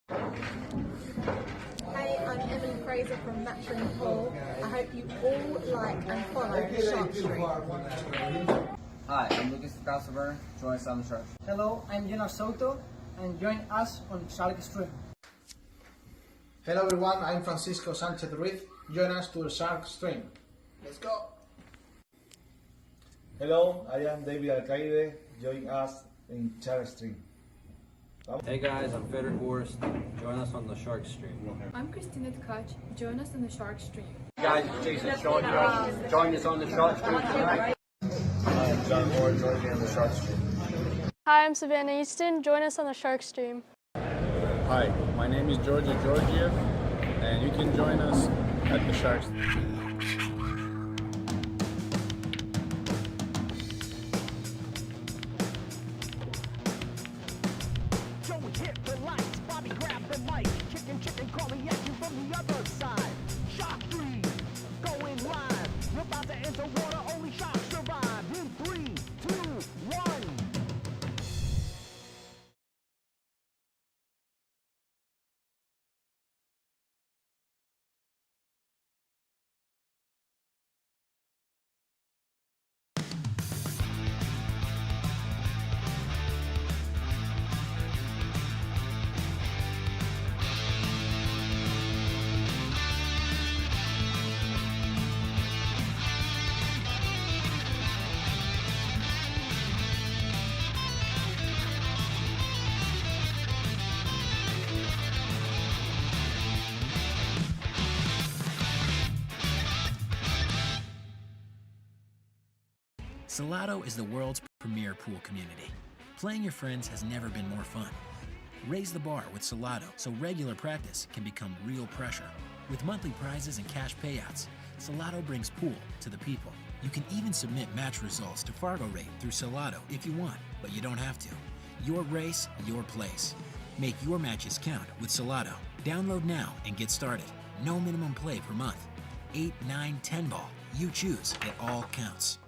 Hey, I'm Emily Fraser from Matching Pool. I hope you all like and follow the Shark Stream. Hi, I'm Lucas Casaver. Join us on the Shark Stream. Hello, I'm Salotto, and join us on Sharkstream. Hello everyone, I'm Francisco Sanchez Ruiz. Join us to the Shark Stream. Let's go! Hello, I am David Alcaide. Join us in Shark Stream. Hey guys, I'm Feder Horst. Join us on the Shark Stream. I'm Christina Tkach. Join us on the Shark Stream. Hey guys, it's Jason Shaw. Join us on the Shark Stream tonight. Hi, I'm John Moore. Join me on the Shark Stream. Hi, I'm Savannah Easton. Join us on the Shark Stream. Hi, my name is Georgia Georgiev, and you can join us at the Shark Stream. Joey hit the lights, Bobby grabbed the mic, chicken calling at you from the other side. Shark Stream, going live. We're about to enter water, only sharks survive. In 3, 2, 1. Salotto is the world's premier pool community. Playing your friends has never been more fun. Raise the bar with Salotto so regular practice can become real pressure. With monthly prizes and cash payouts, Salotto brings pool to the people. You can even submit match results to Fargo Rate through Salotto if you want, but you don't have to. Your race, your place. Make your matches count with Salotto. Download now and get started. No minimum play per month. 8, 9, 10 ball. You choose. It all counts.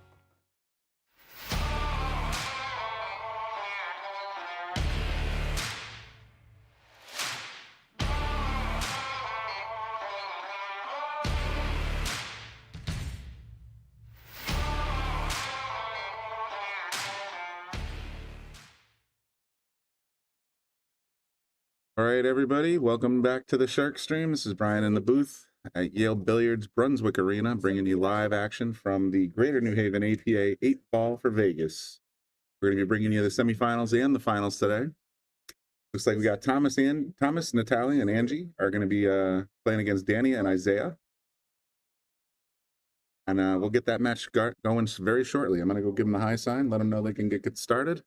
All right, everybody, welcome back to the Shark Stream. This is Brian in the booth at Yale Billiards Brunswick Arena, bringing you live action from the Greater New Haven APA 8-ball for Vegas. We're going to be bringing you the semifinals and the finals today. Looks like we got Thomas, Natalie, and Angie are going to be playing against Danny and Isaiah. And we'll get that match going very shortly. I'm going to go give them the high sign, let them know they can get started.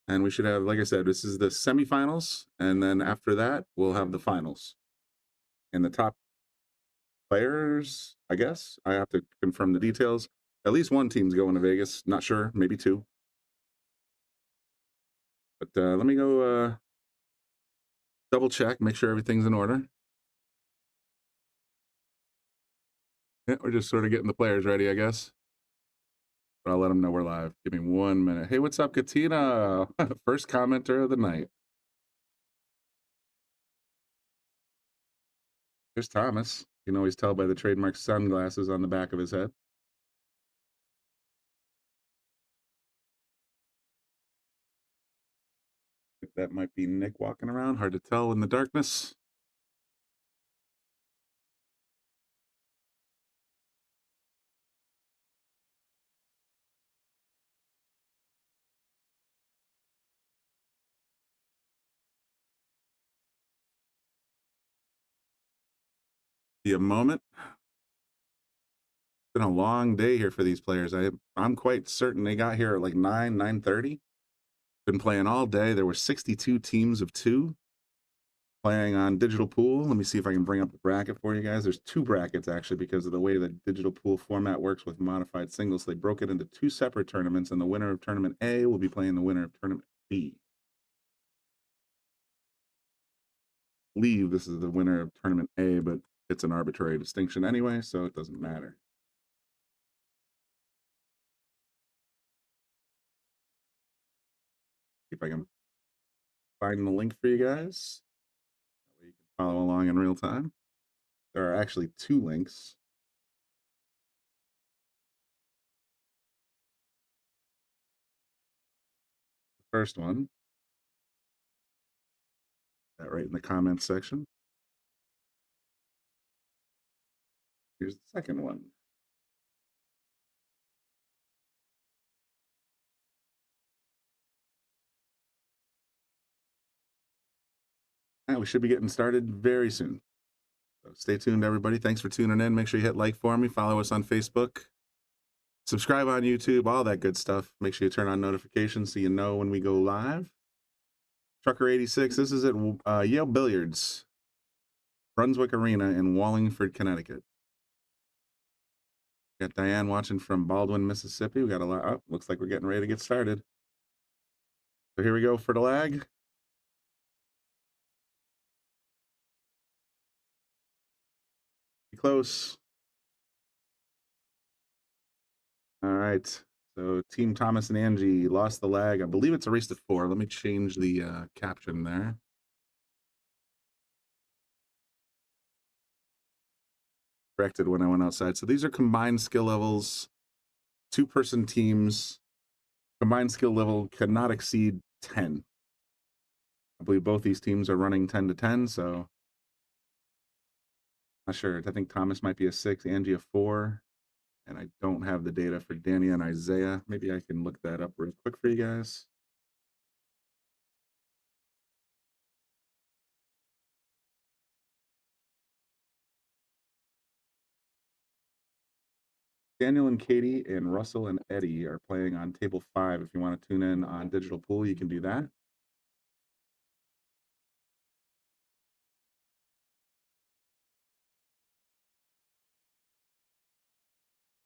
And we should have, like I said, this is the semifinals, and then after that, we'll have the finals. And the top players, I guess, I have to confirm the details. At least one team's going to Vegas. Not sure, maybe two. But let me go double check, make sure everything's in order. Yeah, we're just sort of getting the players ready, I guess. But I'll let them know we're live. Give me 1 minute. Hey, what's up, Katina? First commenter of the night. Here's Thomas. You can always tell by the trademark sunglasses on the back of his head. That might be Nick walking around. Hard to tell in the darkness. Be a moment. It's been a long day here for these players. I'm quite certain they got here at like 9:30. Been playing all day. There were 62 teams of 2 playing on digital pool. Let me see if I can bring up the bracket for you guys. There's 2 brackets actually because of the way the digital pool format works with modified singles. They broke it into 2 separate tournaments, and the winner of tournament A will be playing the winner of tournament B. I believe this is the winner of tournament A, but it's an arbitrary distinction anyway, so it doesn't matter. See if I can find the link for you guys. follow along in real time. There are actually 2 links. The first one, that right in the comments section. Here's the second one. And we should be getting started very soon. So stay tuned, everybody. Thanks for tuning in. Make sure you hit like for me. Follow us on Facebook. Subscribe on YouTube, all that good stuff. Make sure you turn on notifications so you know when we go live. Trucker86, this is at Yale Billiards, Brunswick Arena in Wallingford, Connecticut. Got Diane watching from Baldwin, Mississippi. We got a lot. Oh, looks like we're getting ready to get started. So here we go for the lag. Be close. All right. So Team Thomas and Angie lost the lag. I believe it's a race to 4. Let me change the caption there. Corrected when I went outside. So these are combined skill levels, 2-person teams. Combined skill level cannot exceed 10. I believe both these teams are running 10 to 10, so not sure. I think Thomas might be a 6, Angie a 4, and I don't have the data for Danny and Isaiah. Maybe I can look that up real quick for you guys. Daniel and Katie and Russell and Eddie are playing on table 5. If you want to tune in on Digital Pool, you can do that.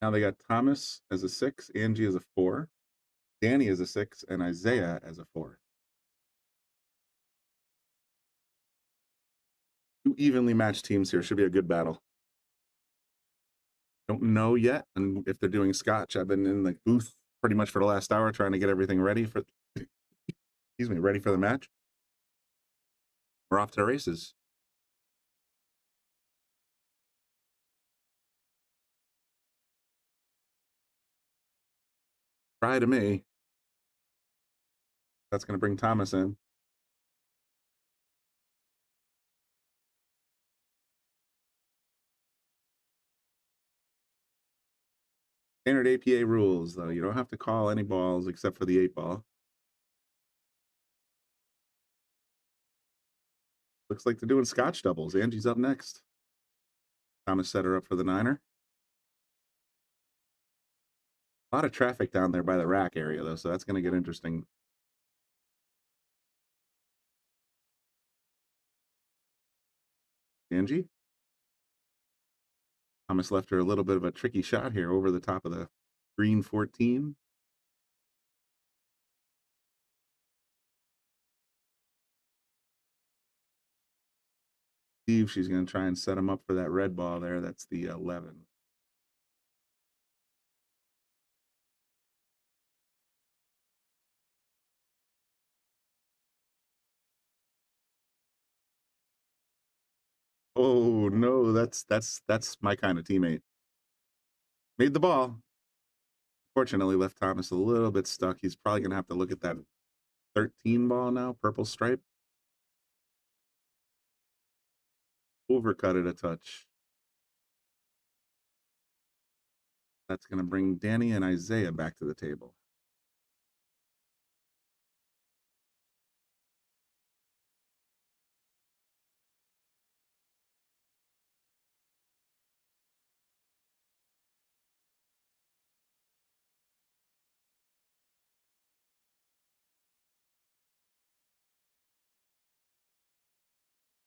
Now they got Thomas as a 6, Angie as a 4, Danny as a 6, and Isaiah as a 4. 2 evenly matched teams here. Should be a good battle. Don't know yet, and if they're doing scotch, I've been in the booth pretty much for the last hour trying to get everything ready for, excuse me, ready for the match. We're off to the races. Try to me. That's going to bring Thomas in. Standard APA rules, though. You don't have to call any balls except for the 8-ball. Looks like they're doing scotch doubles. Angie's up next. Thomas set her up for the 9er. A lot of traffic down there by the rack area, though, so that's going to get interesting. Angie. Thomas left her a little bit of a tricky shot here over the top of the green 14. Steve, she's going to try and set him up for that red ball there. That's the 11. Oh no, that's my kind of teammate. Made the ball. Fortunately, left Thomas a little bit stuck. He's probably going to have to look at that 13 ball now, purple stripe. Overcut it a touch. That's going to bring Danny and Isaiah back to the table.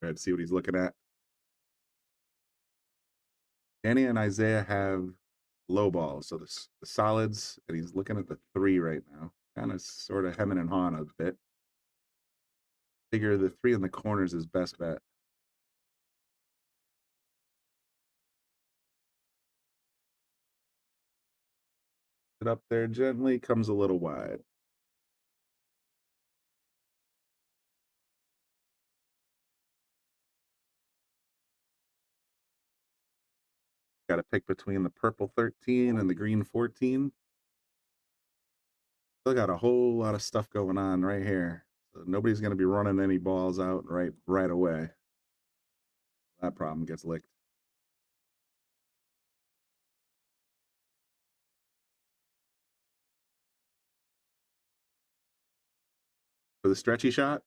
Let's see what he's looking at. Danny and Isaiah have low balls, so the solids, and he's looking at the 3 right now. Kind of sort of hemming and hawing a bit. Figure the 3 in the corners is best bet. It up there gently, comes a little wide. Got to pick between the purple 13 and the green 14. Still got a whole lot of stuff going on right here. So nobody's going to be running any balls out right away. That problem gets licked. For the stretchy shot.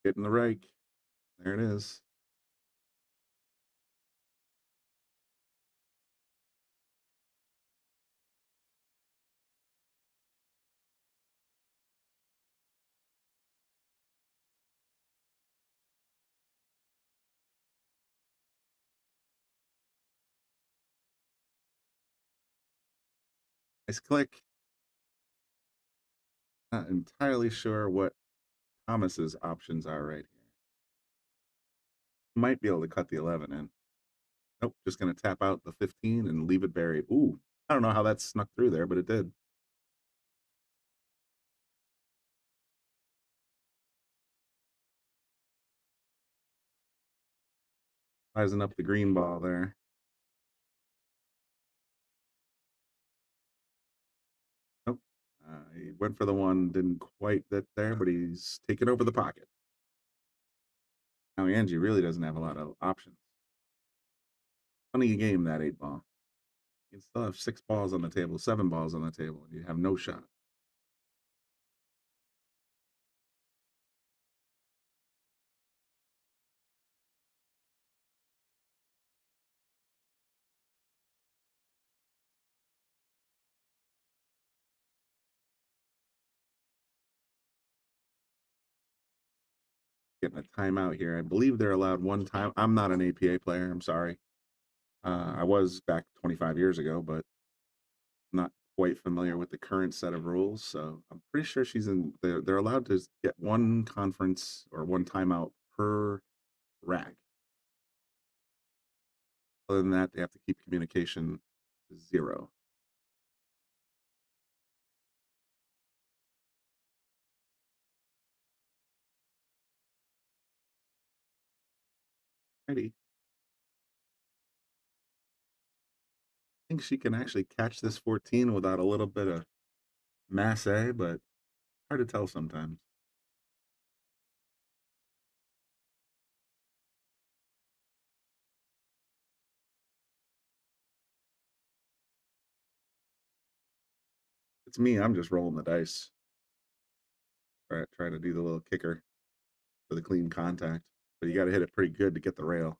Hitting the rake. There it is. Nice click. Not entirely sure what Thomas's options are right here. Might be able to cut the 11 in. Nope, just going to tap out the 15 and leave it buried. Ooh, I don't know how that snuck through there, but it did. Sizing up the green ball there. Nope. He went for the one, didn't quite get there, but he's taken over the pocket. Now Angie really doesn't have a lot of options. Funny game, that 8 ball. You can still have 6 balls on the table, 7 balls on the table, and you have no shot. Getting a timeout here. I believe they're allowed 1 time. I'm not an APA player. I'm sorry. I was back 25 years ago, but not quite familiar with the current set of rules. So I'm pretty sure they're allowed to get 1 conference or 1 timeout per rack. Other than that, they have to keep communication to 0. Righty. I think she can actually catch this 14 without a little bit of masse, but hard to tell sometimes. It's me. I'm just rolling the dice. Try to do the little kicker for the clean contact, but you got to hit it pretty good to get the rail.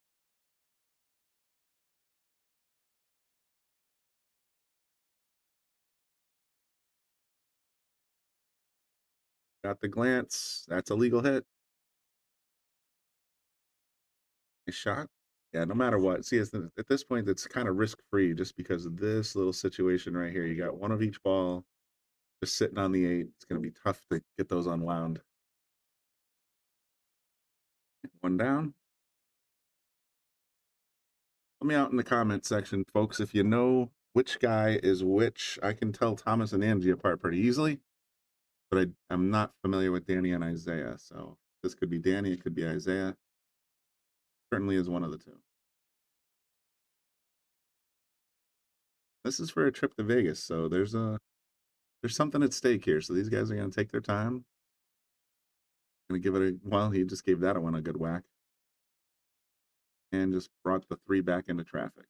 Got the glance. That's a legal hit. Nice shot. Yeah, no matter what. See, at this point, it's kind of risk-free just because of this little situation right here. You got 1 of each ball just sitting on the 8. It's going to be tough to get those unwound. 1 down. Let me out in the comments section, folks. If you know which guy is which, I can tell Thomas and Angie apart pretty easily, but I'm not familiar with Danny and Isaiah. So this could be Danny, it could be Isaiah. Certainly is one of the 2. This is for a trip to Vegas, so there's something at stake here. So these guys are going to take their time. Going to give it well, he just gave that one a good whack. And just brought the 3 back into traffic.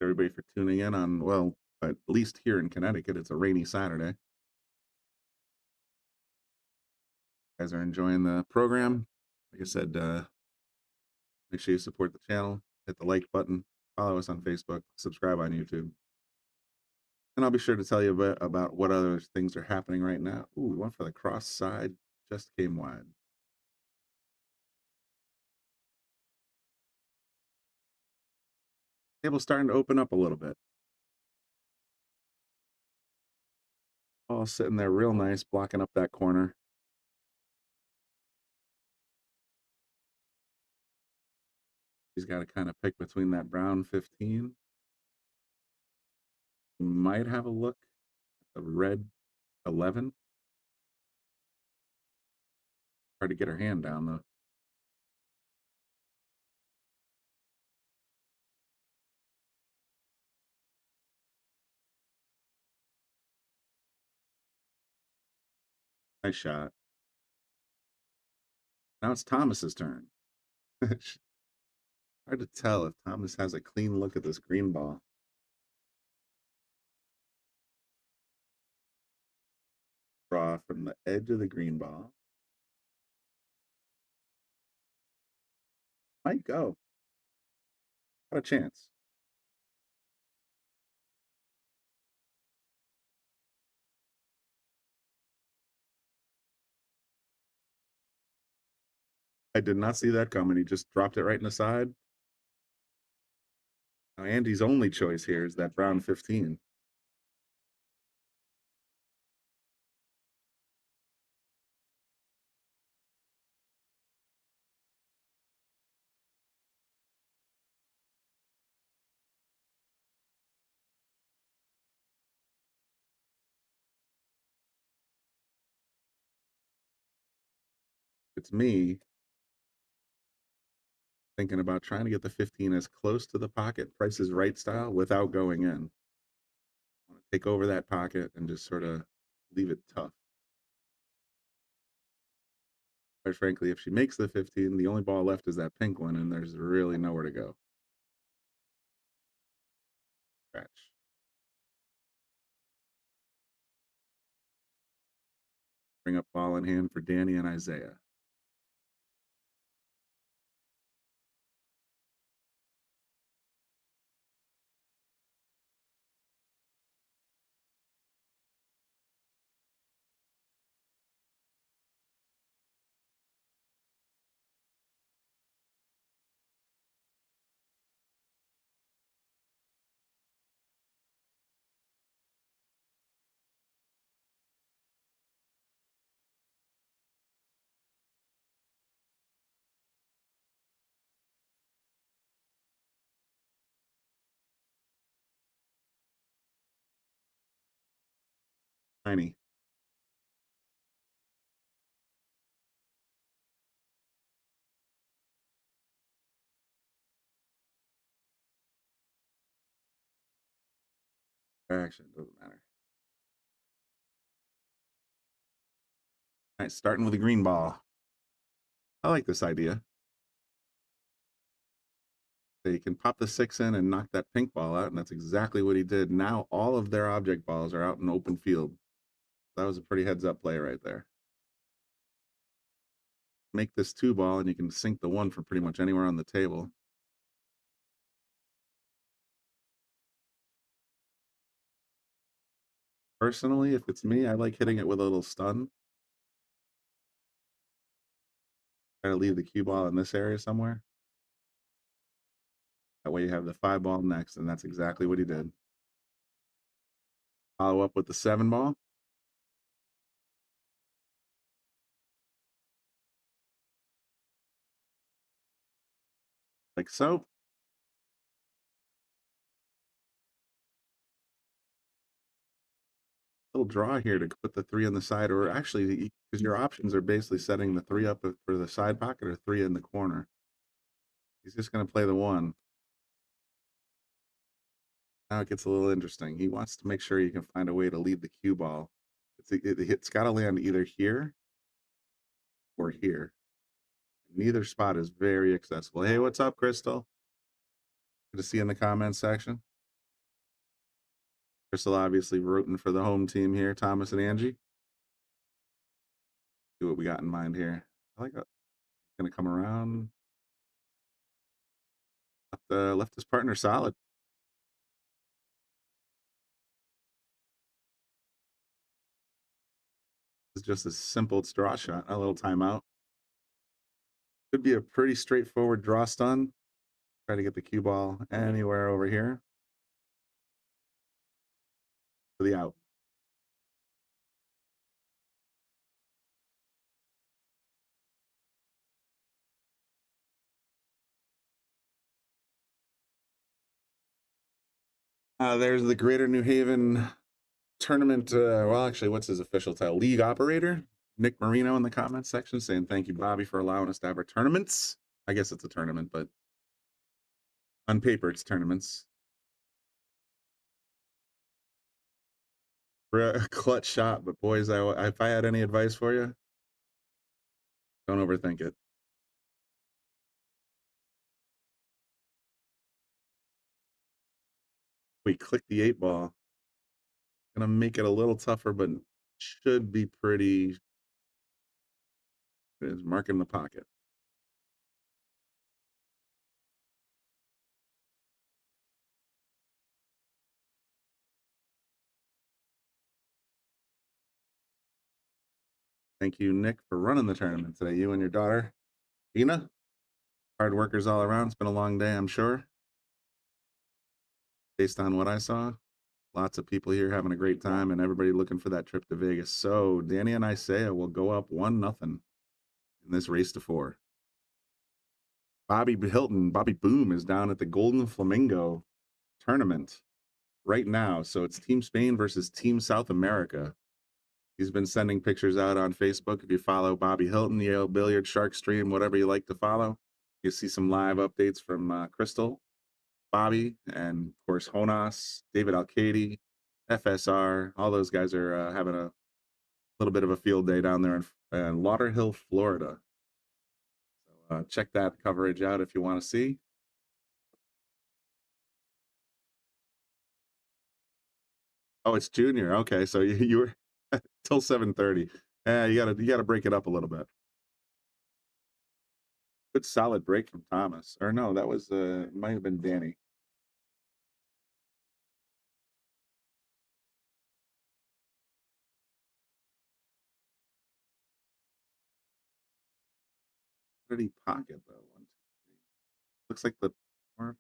Everybody for tuning in on, well, at least here in Connecticut, it's a rainy Saturday. You guys are enjoying the program. Like I said, make sure you support the channel, hit the like button, follow us on Facebook, subscribe on YouTube. And I'll be sure to tell you about what other things are happening right now. Ooh, we went for the cross side, just came wide. Table's starting to open up a little bit. All sitting there real nice, blocking up that corner. He's got to kind of pick between that brown 15. Might have a look at the red 11. Hard to get her hand down, though. Nice shot. Now it's Thomas's turn. Hard to tell if Thomas has a clean look at this green ball. Draw from the edge of the green ball. Might go. Got a chance. I did not see that coming. He just dropped it right in the side. Now Andy's only choice here is that brown 15. It's me thinking about trying to get the 15 as close to the pocket, Price is Right style, without going in. I want to take over that pocket and just sort of leave it tough. Quite frankly, if she makes the 15, the only ball left is that pink one, and there's really nowhere to go. Scratch. Bring up ball in hand for Danny and Isaiah. Tiny. Action, doesn't matter. All right, starting with a green ball. I like this idea. So you can pop the 6 in and knock that pink ball out, and that's exactly what he did. Now all of their object balls are out in open field. That was a pretty heads-up play right there. Make this 2 ball, and you can sink the 1 from pretty much anywhere on the table. Personally, if it's me, I like hitting it with a little stun. Try to leave the cue ball in this area somewhere. That way you have the 5 ball next, and that's exactly what he did. Follow up with the 7 ball. Like so. Little draw here to put the 3 on the side, or actually, because your options are basically setting the 3 up for the side pocket or 3 in the corner. He's just going to play the 1. Now it gets a little interesting. He wants to make sure he can find a way to leave the cue ball. It's got to land either here or here. Neither spot is very accessible. Hey, what's up, Crystal? Good to see you in the comments section. Crystal obviously rooting for the home team here, Thomas and Angie. See what we got in mind here. I like it. He's going to come around. Left his partner solid. It's just a simple draw shot, a little timeout. Could be a pretty straightforward draw stun. Try to get the cue ball anywhere over here. To the out. There's the Greater New Haven tournament. Well, actually, what's his official title? League operator, Nick Marino, in the comments section saying thank you, Bobby, for allowing us to have our tournaments. I guess it's a tournament, but on paper, it's tournaments. For a clutch shot, but boys, if I had any advice for you, don't overthink it. We click the 8-ball. Gonna make it a little tougher, but should be pretty. Is marking the pocket. Thank you, Nick, for running the tournament today. You and your daughter, Ina. Hard workers all around. It's been a long day, I'm sure. Based on what I saw, lots of people here having a great time and everybody looking for that trip to Vegas. So Danny and Isaiah will go up 1-0 in this race to 4. Bobby Boom is down at the Golden Flamingo tournament right now. So it's Team Spain versus Team South America. He's been sending pictures out on Facebook. If you follow Bobby Hilton, Yale Billiards, Sharkstream, whatever you like to follow, you see some live updates from Crystal, Bobby, and of course Jonas, David Alcady, FSR. All those guys are having a little bit of a field day down there in Lauderhill, Florida. So check that coverage out if you want to see. Oh, it's junior. Okay, so you were till 7:30. Yeah, you gotta break it up a little bit. Good solid break from Thomas. Or no, that was might have been Danny. What did he pocket though? 1, 2, 3. Looks like the 4,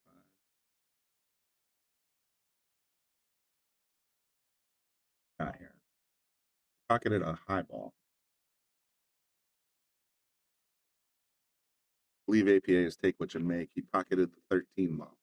5. Got here. Pocketed a high ball. I believe APA is take what you make. He pocketed the 13 ball.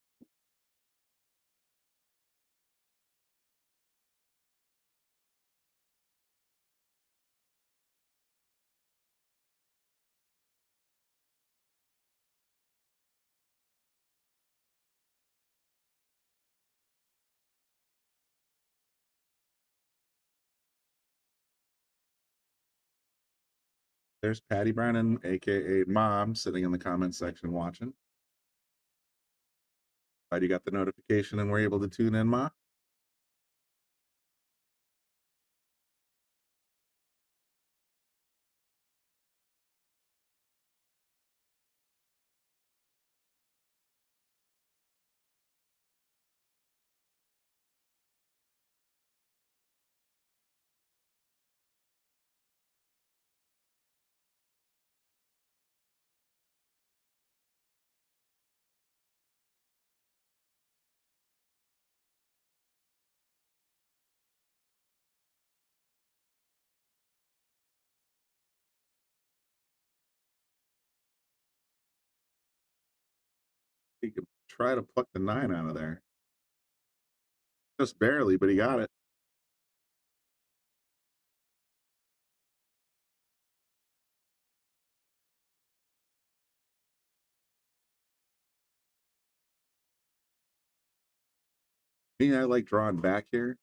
There's Patty Brennan, aka Mom, sitting in the comments section watching. Glad you got the notification and were able to tune in, Ma. He could try to pluck the 9 out of there. Just barely, but he got it. Me, I like drawing back here.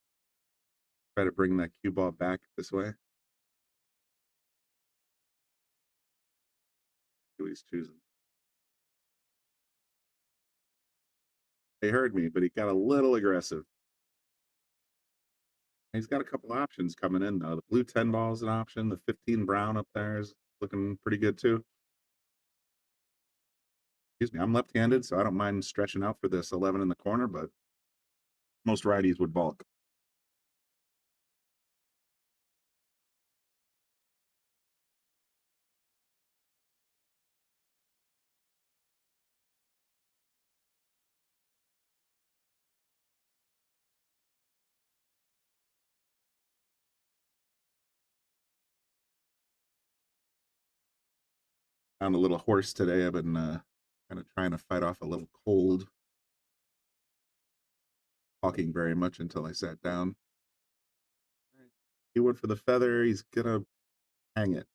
Try to bring that cue ball back this way. See what he's choosing. They heard me, but he got a little aggressive. He's got a couple options coming in though. The blue 10 ball is an option. The 15 brown up there is looking pretty good too. Excuse me, I'm left-handed, so I don't mind stretching out for this 11 in the corner, but most righties would balk. I'm a little hoarse today. I've been kind of trying to fight off a little cold. Talking very much until I sat down. He went for the feather. He's gonna hang it.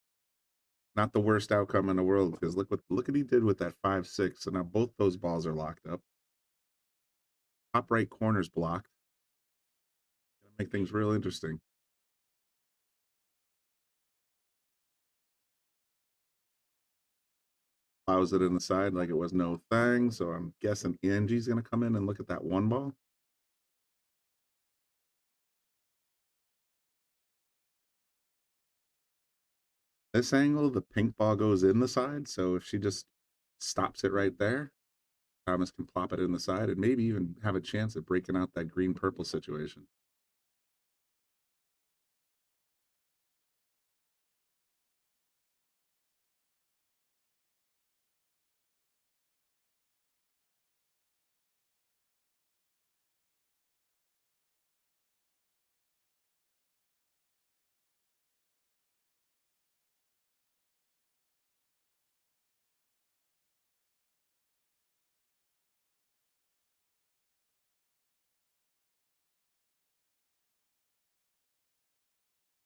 Not the worst outcome in the world because look what he did with that 5-6. So now both those balls are locked up. Top right corner's blocked. Gonna make things real interesting. Plows it in the side like it was no thing. So I'm guessing Angie's gonna come in and look at that one ball. This angle, the pink ball goes in the side. So if she just stops it right there, Thomas can plop it in the side and maybe even have a chance at breaking out that green-purple situation.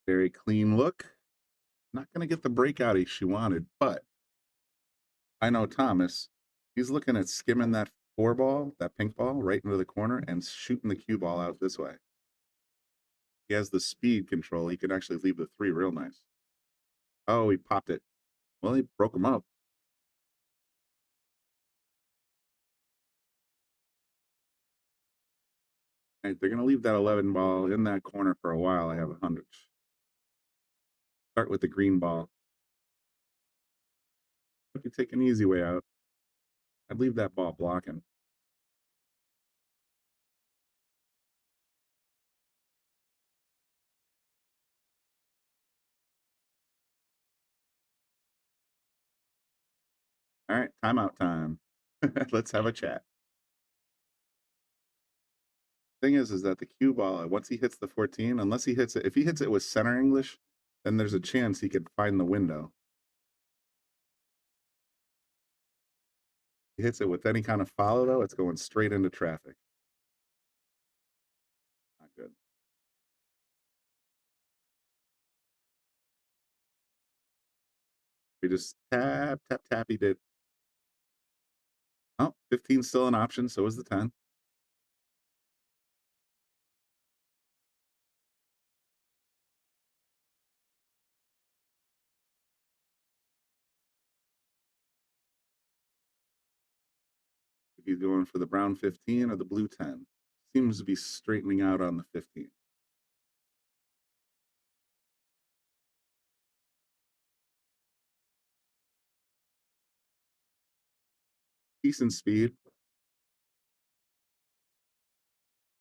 Very clean look. Not going to get the breakout she wanted, but I know Thomas. He's looking at skimming that 4 ball, that pink ball, right into the corner and shooting the cue ball out this way. He has the speed control. He can actually leave the 3 real nice. Oh, he popped it. Well, he broke him up. All right, they're going to leave that 11 ball in that corner for a while. I have a hunch. Start with the green ball. If you take an easy way out, I'd leave that ball blocking. All right, timeout time. Let's have a chat. Thing is that the cue ball, once he hits the 14, unless he hits it, if he hits it with center English, then there's a chance he could find the window. He hits it with any kind of follow, though, it's going straight into traffic. Not good. We just tap, tap, tap. He did. Oh, 15 still an option. So is the 10. If he's going for the brown 15 or the blue 10. Seems to be straightening out on the 15. Decent speed.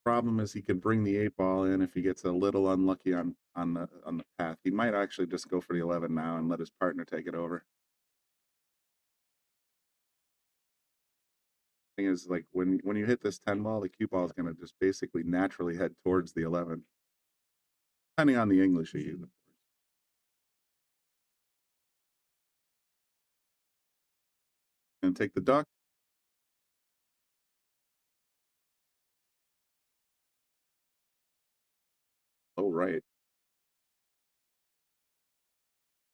Problem is he could bring the 8 ball in if he gets a little unlucky on the path. He might actually just go for the 11 now and let his partner take it over. Thing is, like when you hit this 10 ball, the cue ball is going to just basically naturally head towards the 11, depending on the English you use. And take the duck. Oh, right.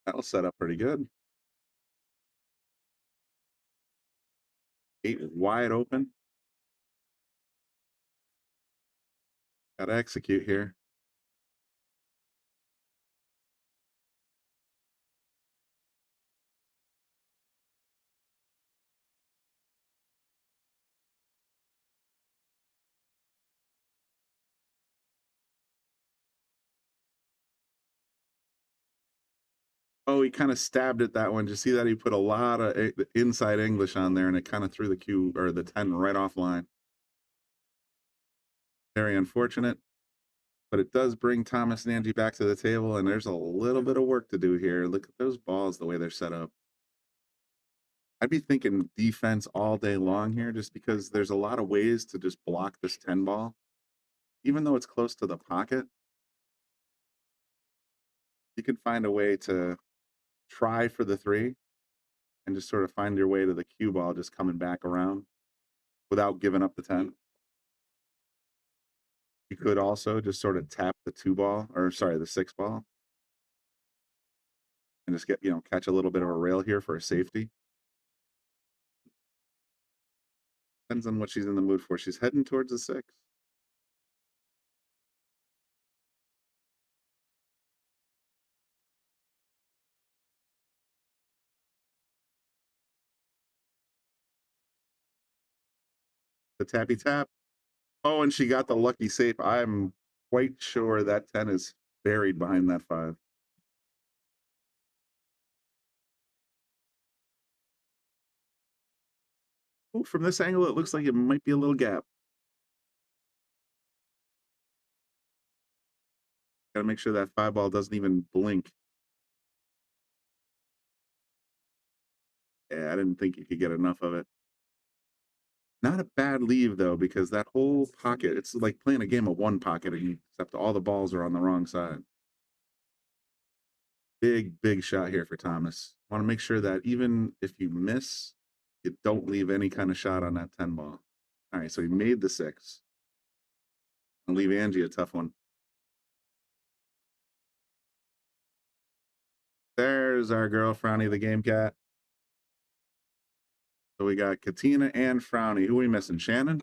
That'll set up pretty good. 8 is wide open. Got to execute here. Oh, he kind of stabbed at that one. Did you see that? He put a lot of inside English on there, and it kind of threw the cue or the 10 right offline. Very unfortunate, but it does bring Thomas and Angie back to the table, and there's a little bit of work to do here. Look at those balls, the way they're set up. I'd be thinking defense all day long here, just because there's a lot of ways to just block this 10 ball. Even though it's close to the pocket, you can find a way to try for the 3 and just sort of find your way to the cue ball, just coming back around without giving up the 10. You could also just sort of tap the 2 ball, or sorry, the 6 ball, and just get, catch a little bit of a rail here for a safety. Depends on what she's in the mood for. She's heading towards the 6. The tappy tap. Oh, and she got the lucky safe. I'm quite sure that 10 is buried behind that 5. Ooh, from this angle, it looks like it might be a little gap. Got to make sure that 5 ball doesn't even blink. Yeah, I didn't think you could get enough of it. Not a bad leave, though, because that whole pocket, it's like playing a game of 1 pocket, except all the balls are on the wrong side. Big shot here for Thomas. Want to make sure that even if you miss, you don't leave any kind of shot on that 10 ball. All right, so he made the 6. I'll leave Angie a tough one. There's our girl, Frowny the Game Cat. So we got Katina and Frowny. Who are we missing? Shannon?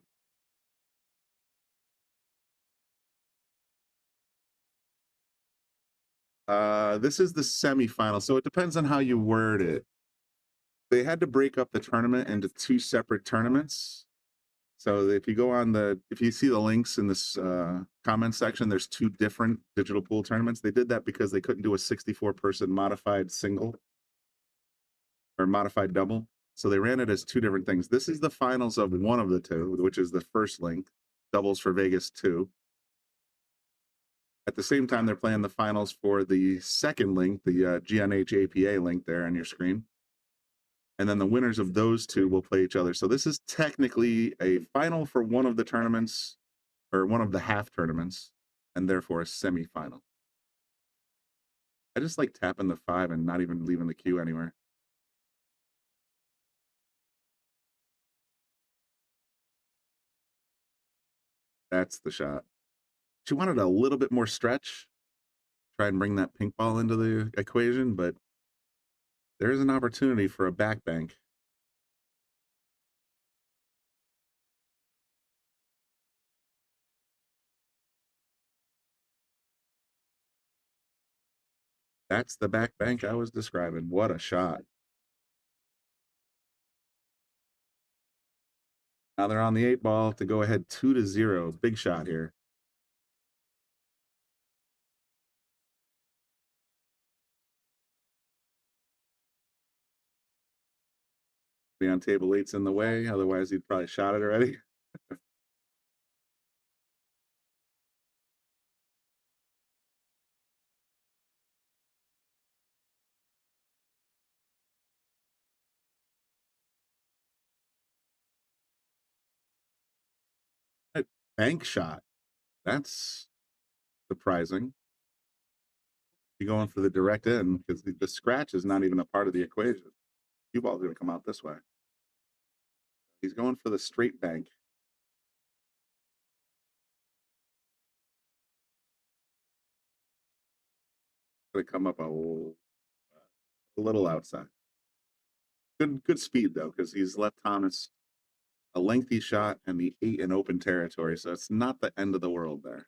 This is the semifinal, so it depends on how you word it. They had to break up the tournament into 2 separate tournaments. So if you go on if you see the links in this comment section, there's 2 different digital pool tournaments. They did that because they couldn't do a 64-person modified single or modified double. So they ran it as 2 different things. This is the finals of one of the 2, which is the first link, doubles for Vegas 2. At the same time, they're playing the finals for the second link, the GNH APA link there on your screen. And then the winners of those 2 will play each other. So this is technically a final for one of the tournaments, or one of the half tournaments, and therefore a semifinal. I just like tapping the 5 and not even leaving the cue anywhere. That's the shot. She wanted a little bit more stretch, try and bring that pink ball into the equation, but there's an opportunity for a back bank. That's the back bank I was describing. What a shot. Now they're on the 8 ball to go ahead 2-0. Big shot here. Be on table 8's in the way. Otherwise, he'd probably shot it already. A bank shot. That's surprising. You're going for the direct end because the scratch is not even a part of the equation. Cue ball's going to come out this way. He's going for the straight bank. Going to come up a little outside. Good speed though, because he's left Thomas a lengthy shot and the 8 in open territory, so it's not the end of the world there.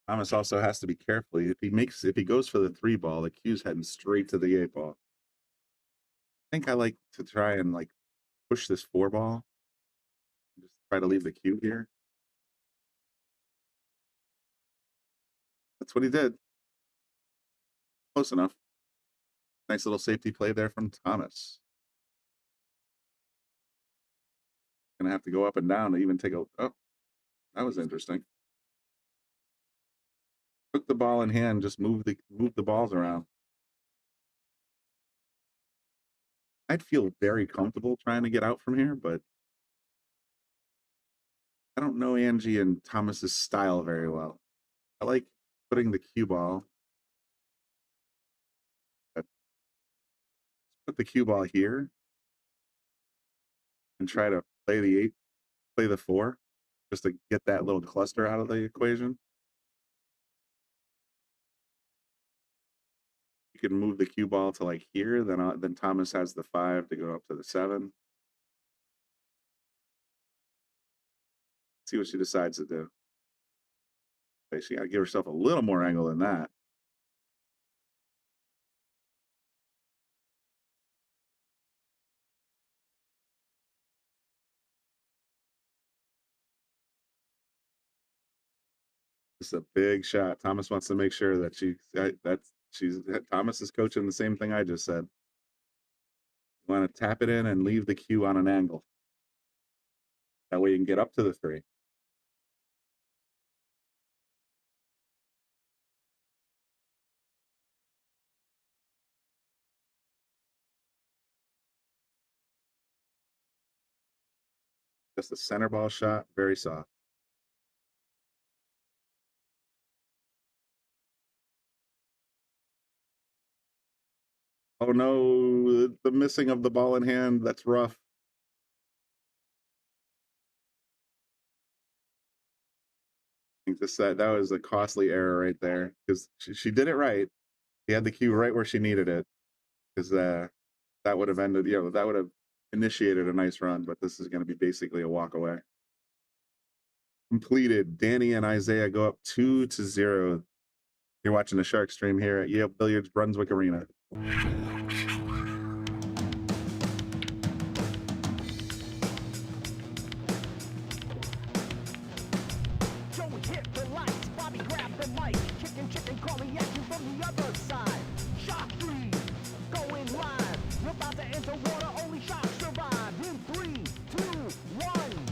Thomas also has to be careful. If he goes for the 3 ball, the cue's heading straight to the 8 ball. I think I like to try and push this 4 ball. Just try to leave the cue here. That's what he did. Close enough. Nice little safety play there from Thomas. Gonna have to go up and down to even take a. Oh, that was interesting. Took the ball in hand, just move the balls around. I'd feel very comfortable trying to get out from here, but I don't know Angie and Thomas's style very well. I like putting the cue ball. Put the cue ball here and try to play the 8, play the 4, just to get that little cluster out of the equation. You can move the cue ball to like here, then Thomas has the 5 to go up to the 7. See what she decides to do. Okay, she got to give herself a little more angle than that. It's a big shot. Thomas wants to make sure that Thomas is coaching the same thing I just said. You want to tap it in and leave the cue on an angle. That way you can get up to the 3. Just a center ball shot, very soft. Oh no, the missing of the ball in hand, that's rough. I think that was a costly error right there because she did it right. She had the cue right where she needed it because that would have ended, that would have initiated a nice run, but this is going to be basically a walk away. Completed. Danny and Isaiah go up 2-0. You're watching the Shark Stream here at Yale Billiards Brunswick Arena. Joey hit the lights, Bobby grabbed the mic, chicken calling at you from the other side. Shark 3, going live. We're about to enter water, only sharks survive. In 3, 2, 1.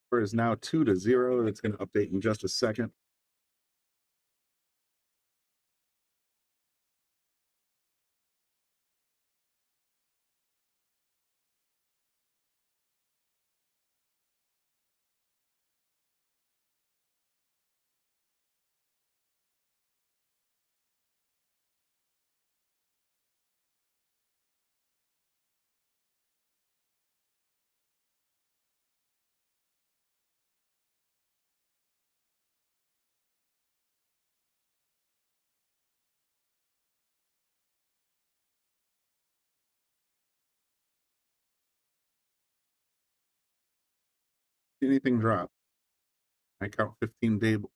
Score is now 2-0. It's going to update in just a second. Anything drop? I count 15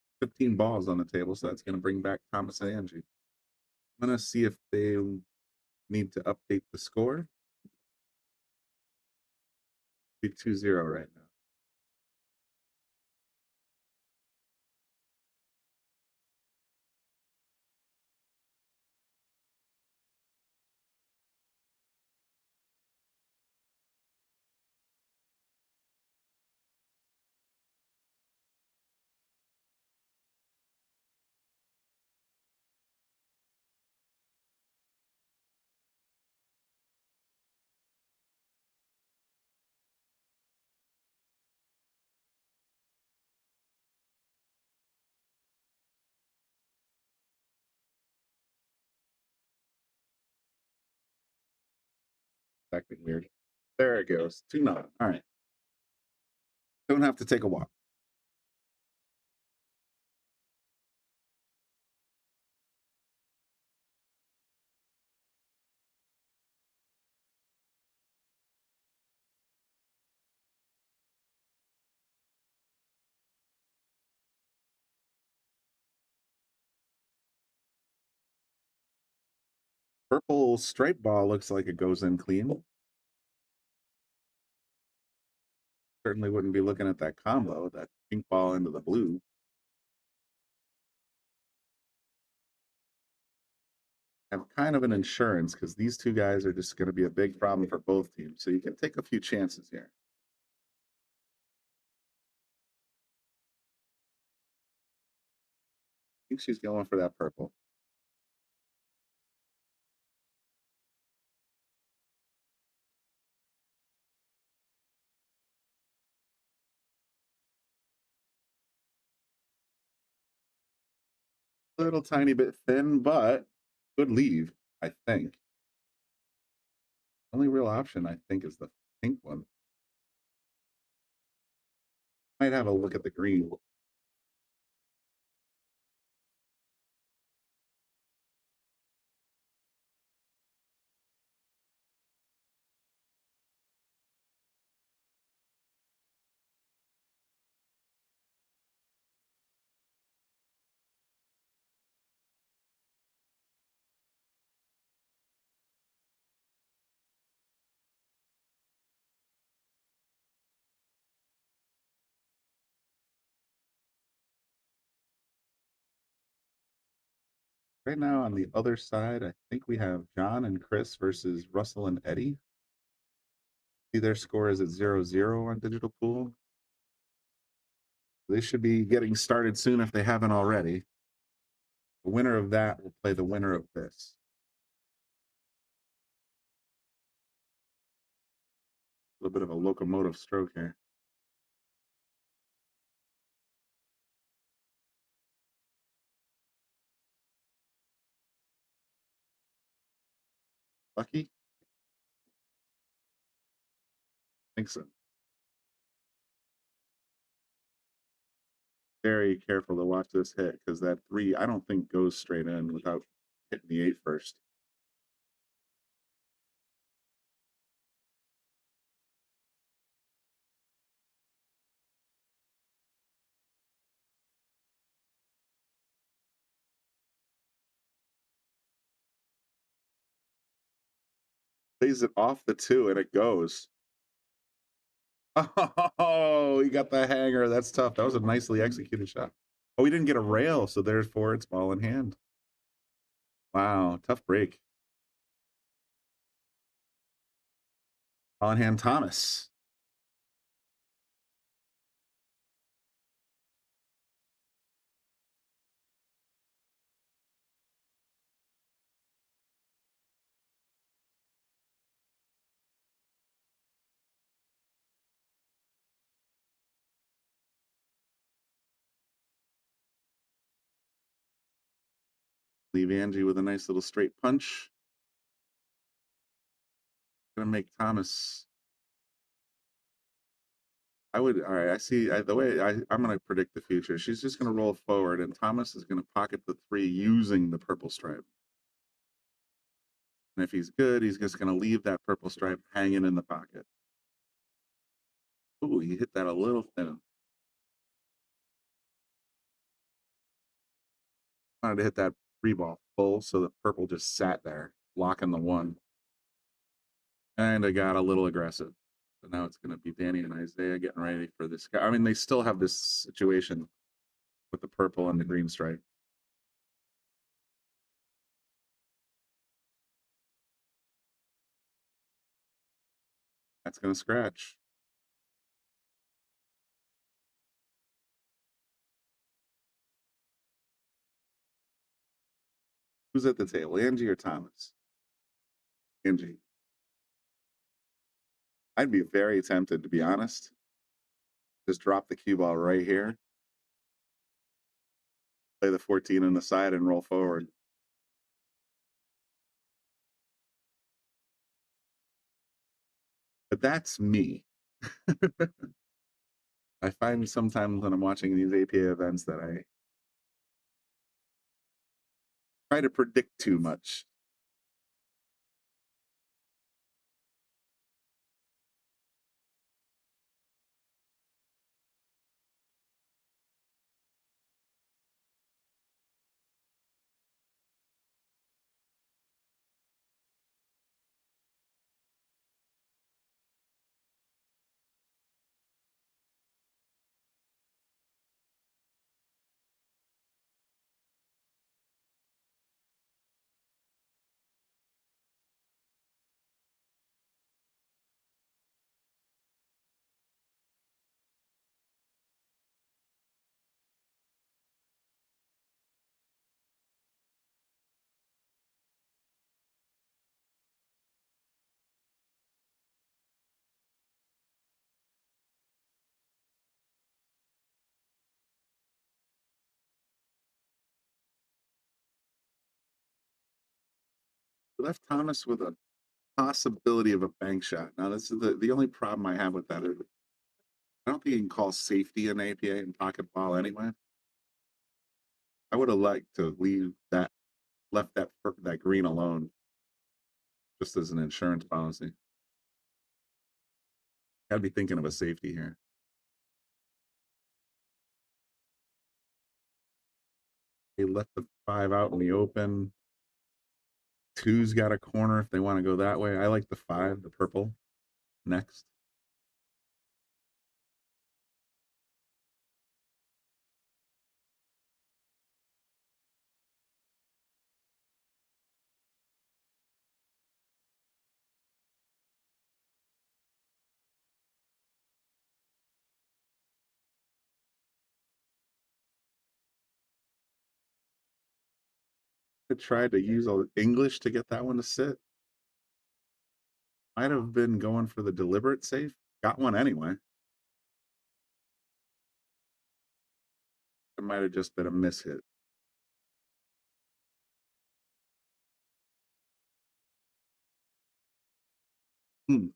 balls on the table, so that's going to bring back Thomas and Angie. I'm going to see if they need to update the score. Be 2-0 right now. Acting weird. There it goes. 2-0. All right. Don't have to take a walk. Purple stripe ball looks like it goes in clean. Certainly wouldn't be looking at that combo, that pink ball into the blue. Have kind of an insurance because these two guys are just going to be a big problem for both teams. So you can take a few chances here. think she's going for that purple. A little tiny bit thin, but good leave, I think. Only real option, I think, is the pink one. Might have a look at the green. Right now on the other side, I think we have John and Chris versus Russell and Eddie. See, their score is at 0-0 on Digital Pool. They should be getting started soon if they haven't already. The winner of that will play the winner of this. A little bit of a locomotive stroke here. Lucky? I think so. Very careful to watch this hit because that 3, I don't think goes straight in without hitting the 8 first. Plays it off the 2 and it goes. Oh, he got the hanger. That's tough. That was a nicely executed shot. Oh, we didn't get a rail, so therefore it's ball in hand. Wow, tough break. Ball in hand, Thomas. Leave Angie with a nice little straight punch. Gonna make Thomas. I would, all right, I see, the way I'm going to predict the future. She's just going to roll forward, and Thomas is going to pocket the 3 using the purple stripe. And if he's good, he's just going to leave that purple stripe hanging in the pocket. Ooh, he hit that a little thin. Wanted to hit that 3 ball full, so the purple just sat there, locking the 1. And I got a little aggressive. So now it's going to be Danny and Isaiah getting ready for this guy. I mean, they still have this situation with the purple and the green stripe. That's going to scratch. Who's at the table, Angie or Thomas? Angie. I'd be very tempted, to be honest. Just drop the cue ball right here. Play the 14 on the side and roll forward. But that's me. I find sometimes when I'm watching these APA events that I try to predict too much. left Thomas with a possibility of a bank shot. Now, this is the only problem I have with that is I don't think you can call safety an APA and pocket ball anyway. I would have liked to leave that, left that green alone, just as an insurance policy. I'd be thinking of a safety here. They left the 5 out in the open. 2's got a corner if they want to go that way. I like the 5, the purple, next. I tried to use all English to get that one to sit. Might have been going for the deliberate safe. Got one anyway. It might have just been a mishit. Hmm.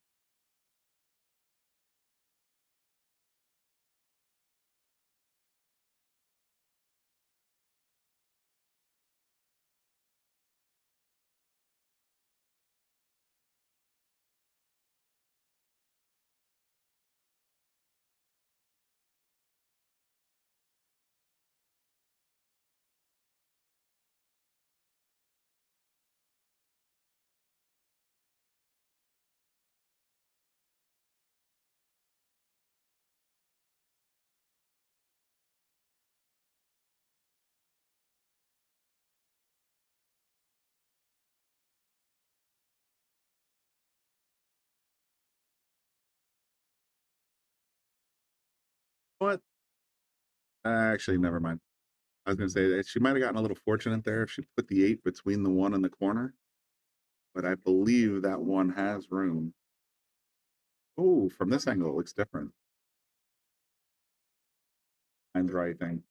What? Actually, never mind. I was going to say that she might have gotten a little fortunate there if she put the 8 between the 1 and the corner. But I believe that one has room. Oh, from this angle, it looks different. Mine's right thing.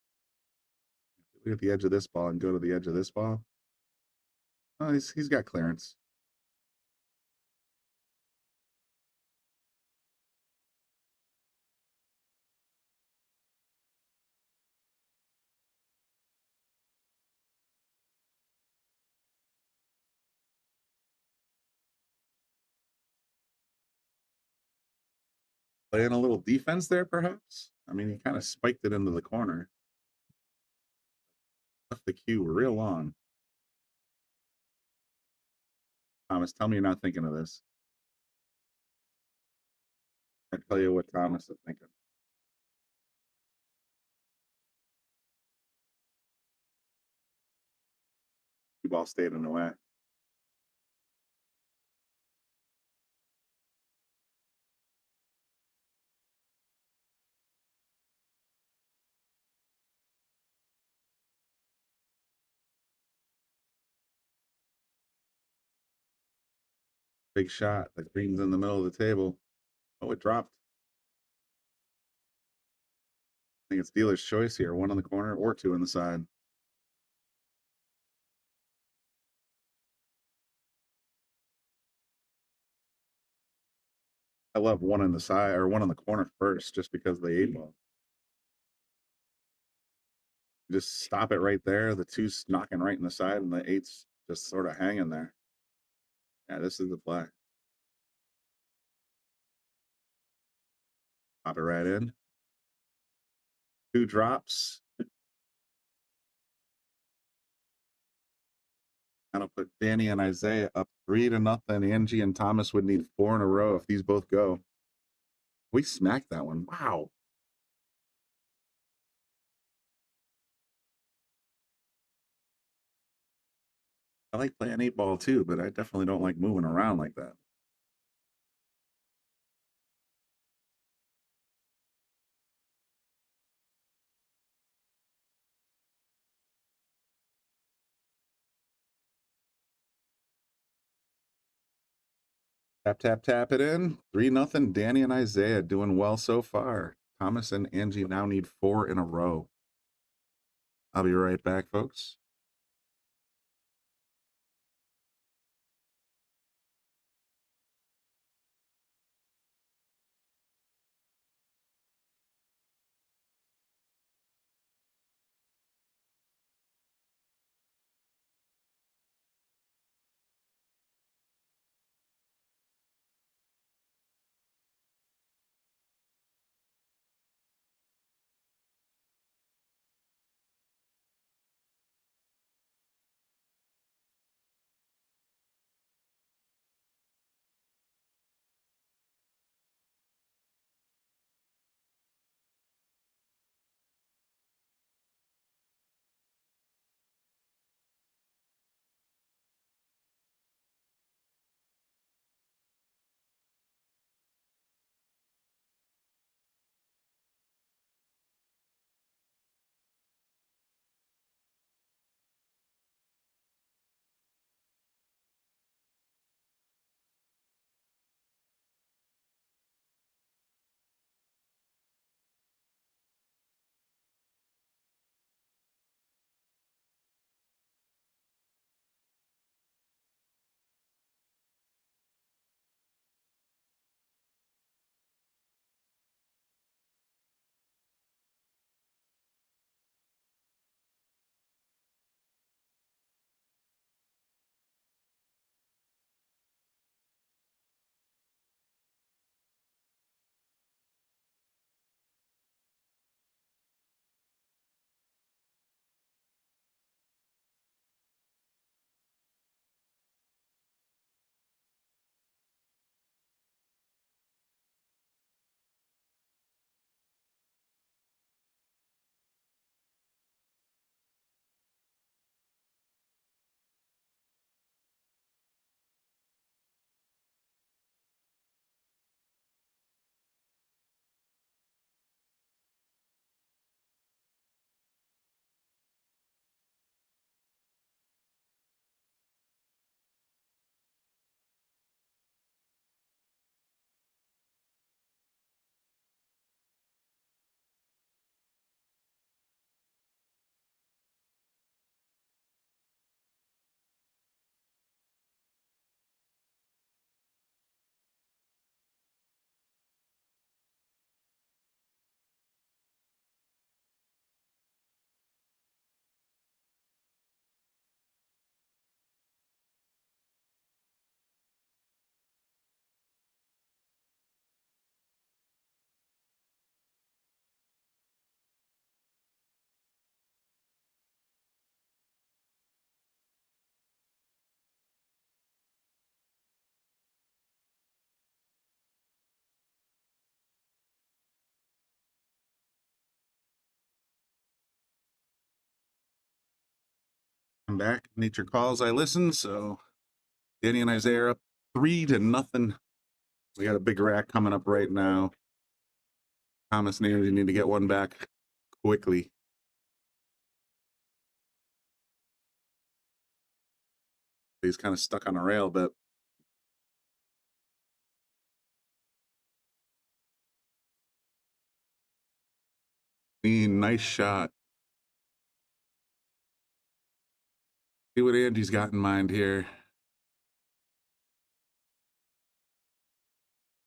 Look at the edge of this ball and go to the edge of this ball. Oh, he's got clearance. Playing a little defense there, perhaps? I mean, he kind of spiked it into the corner. Left the cue real long. Thomas, tell me you're not thinking of this. I tell you what Thomas is thinking. The ball stayed in the way. Big shot. The green's in the middle of the table. Oh, it dropped. I think it's dealer's choice here. 1 on the corner or 2 on the side. I love 1 on the side or 1 on the corner first, just because of the 8 ball. Just stop it right there. The 2's knocking right in the side, and the 8's just sort of hanging there. Yeah, this is the play. Pop it right in. 2 drops. That'll put Danny and Isaiah up 3-0. Angie and Thomas would need 4 in a row if these both go. We smacked that one. Wow. I like playing 8 ball too, but I definitely don't like moving around like that. Tap, tap, tap it in. 3-0. Danny and Isaiah doing well so far. Thomas and Angie now need 4 in a row. I'll be right back, folks. I'm back. Nature calls, I listen. So Danny and Isaiah are up 3-0. We got a big rack coming up right now. Thomas and Andy need to get one back quickly. He's kind of stuck on a rail, but nice shot. See what Andy's got in mind here.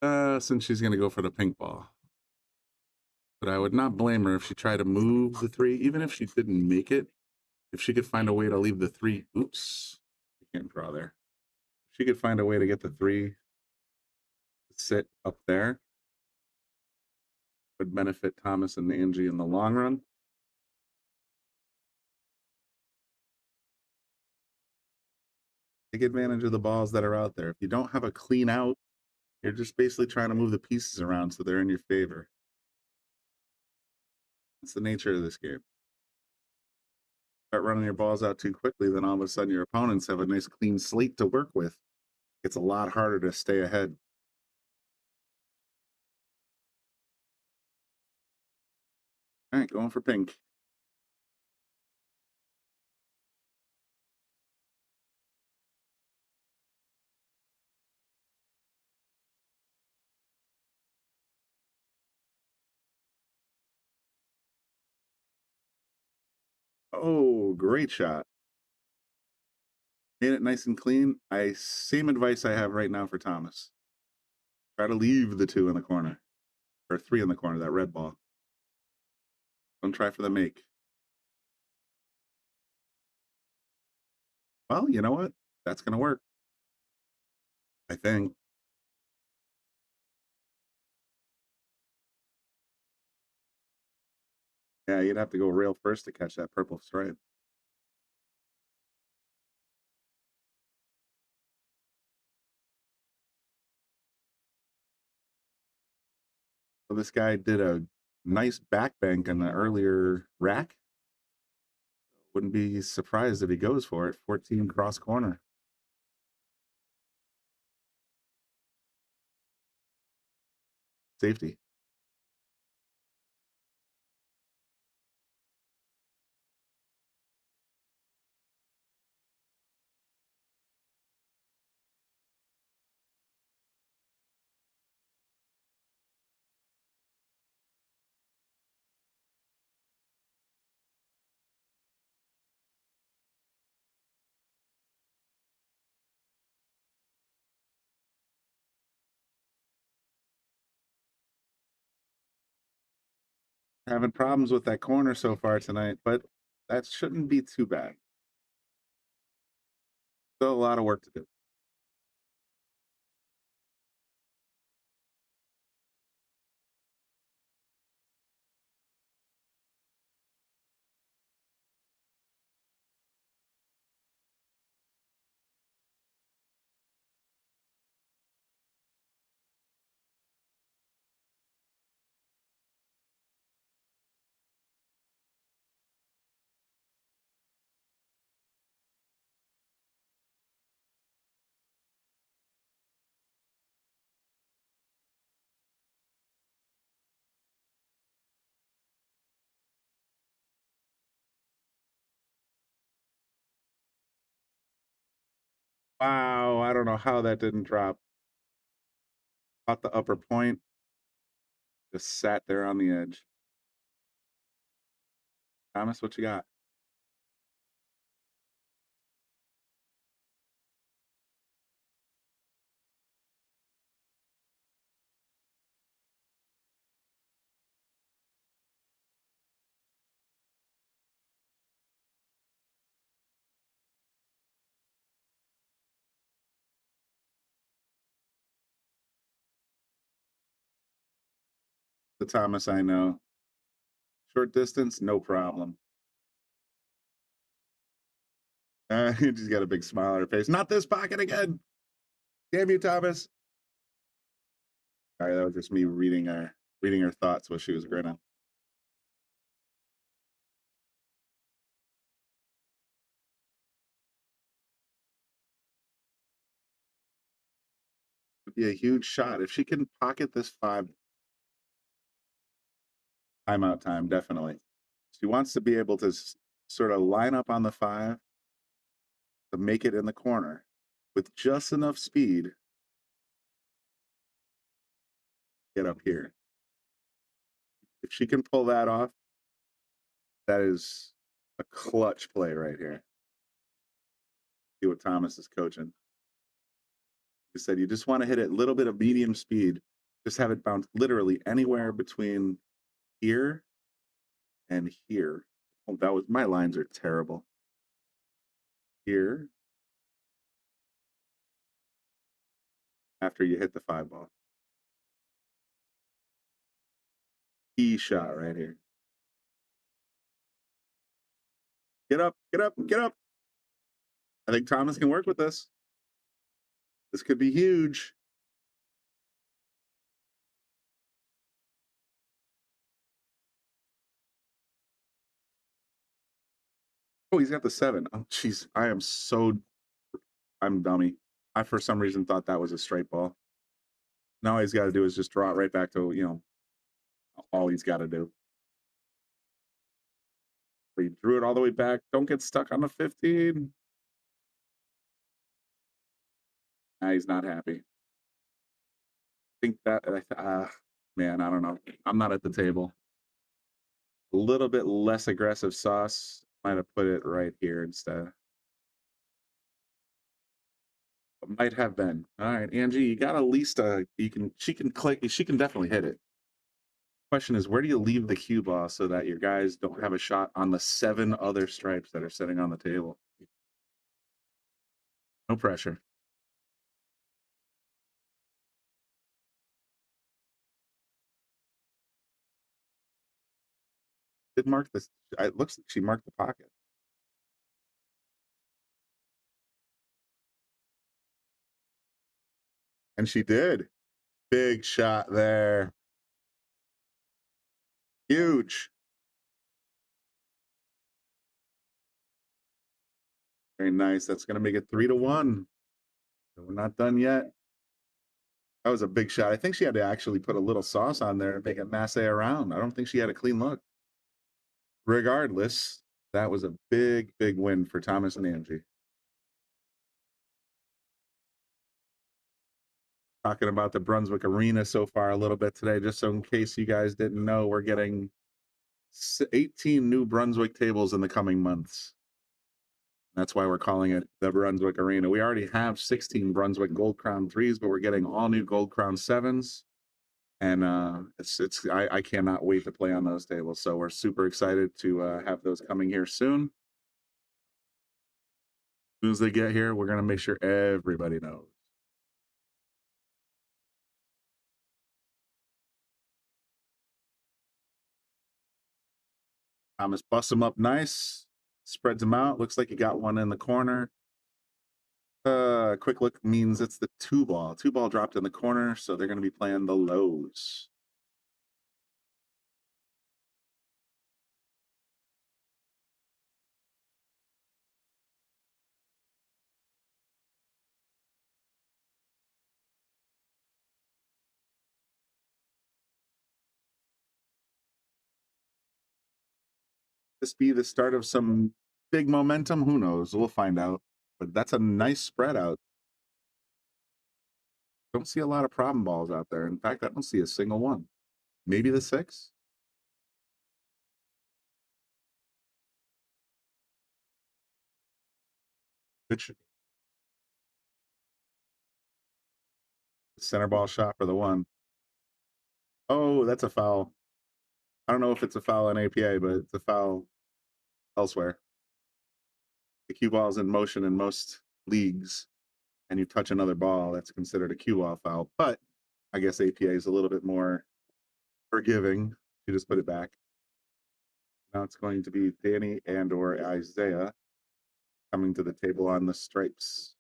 Since she's going to go for the pink ball. But I would not blame her if she tried to move the 3, even if she didn't make it. If she could find a way to leave the 3, oops, you can't draw there. If she could find a way to get the 3 to sit up there, would benefit Thomas and Angie in the long run. Take advantage of the balls that are out there. If you don't have a clean out, you're just basically trying to move the pieces around so they're in your favor. That's the nature of this game. Start running your balls out too quickly, then all of a sudden your opponents have a nice clean slate to work with. It's a lot harder to stay ahead. All right, going for pink. Oh, great shot. Made it nice and clean. Same advice I have right now for Thomas. Try to leave the 2 in the corner. Or 3 in the corner, that red ball. Don't try for the make. Well, you know what? That's going to work. I think. Yeah, you'd have to go rail first to catch that purple stripe. So this guy did a nice back bank on the earlier rack. Wouldn't be surprised if he goes for it. 14 cross corner. Safety. Having problems with that corner so far tonight, but that shouldn't be too bad. Still a lot of work to do. Wow, I don't know how that didn't drop. Caught the upper point. Just sat there on the edge. Thomas, what you got? The Thomas I know. Short distance, no problem. She's got a big smile on her face. Not this pocket again. Damn you, Thomas. All right, that was just me reading her thoughts while she was grinning. be a huge shot. If she can pocket this 5, timeout time, definitely. She wants to be able to sort of line up on the 5 to make it in the corner with just enough speed. Get up here. If she can pull that off, that is a clutch play right here. See what Thomas is coaching. He said you just want to hit it a little bit of medium speed. Just have it bounce literally anywhere between here and here. Oh, that was, my lines are terrible. Here. After you hit the 5 ball. Key shot right here. Get up, get up, get up. I think Thomas can work with this. This could be huge. Oh, he's got the 7. Oh, jeez. I'm dummy. I, for some reason, thought that was a straight ball. Now all he's got to do is just draw it right back to, all he's got to do. But he drew it all the way back. Don't get stuck on the 15. He's not happy. I think that, man, I don't know. I'm not at the table. A little bit less aggressive sauce. Might have put it right here instead. Might have been. All right, Angie, you got at least she can definitely hit it. Question is, where do you leave the cue ball so that your guys don't have a shot on the 7 other stripes that are sitting on the table? No pressure. Did mark this? It looks like she marked the pocket. And she did. Big shot there. Huge. Very nice. That's going to make it 3-1. We're not done yet. That was a big shot. I think she had to actually put a little sauce on there and make it masse around. I don't think she had a clean look. Regardless, that was a big, big win for Thomas and Angie. Talking about the Brunswick Arena so far a little bit today, just so in case you guys didn't know, we're getting 18 new Brunswick tables in the coming months. That's why we're calling it the Brunswick Arena. We already have 16 Brunswick Gold Crown 3s, but we're getting all new Gold Crown 7s. And I cannot wait to play on those tables. So we're super excited to have those coming here soon. As soon as they get here, we're going to make sure everybody knows. Thomas busts them up nice, spreads them out. Looks like he got one in the corner. Quick look means it's the 2 ball. 2 ball dropped in the corner, so they're going to be playing the lows. This be the start of some big momentum? Who knows? We'll find out. But that's a nice spread out. Don't see a lot of problem balls out there. In fact, I don't see a single one. Maybe the 6. Good center ball shot for the 1. Oh, that's a foul. I don't know if it's a foul in APA, but it's a foul elsewhere. The cue ball is in motion in most leagues, and you touch another ball, that's considered a cue ball foul. But I guess APA is a little bit more forgiving. You just put it back. Now it's going to be Danny and or Isaiah coming to the table on the stripes.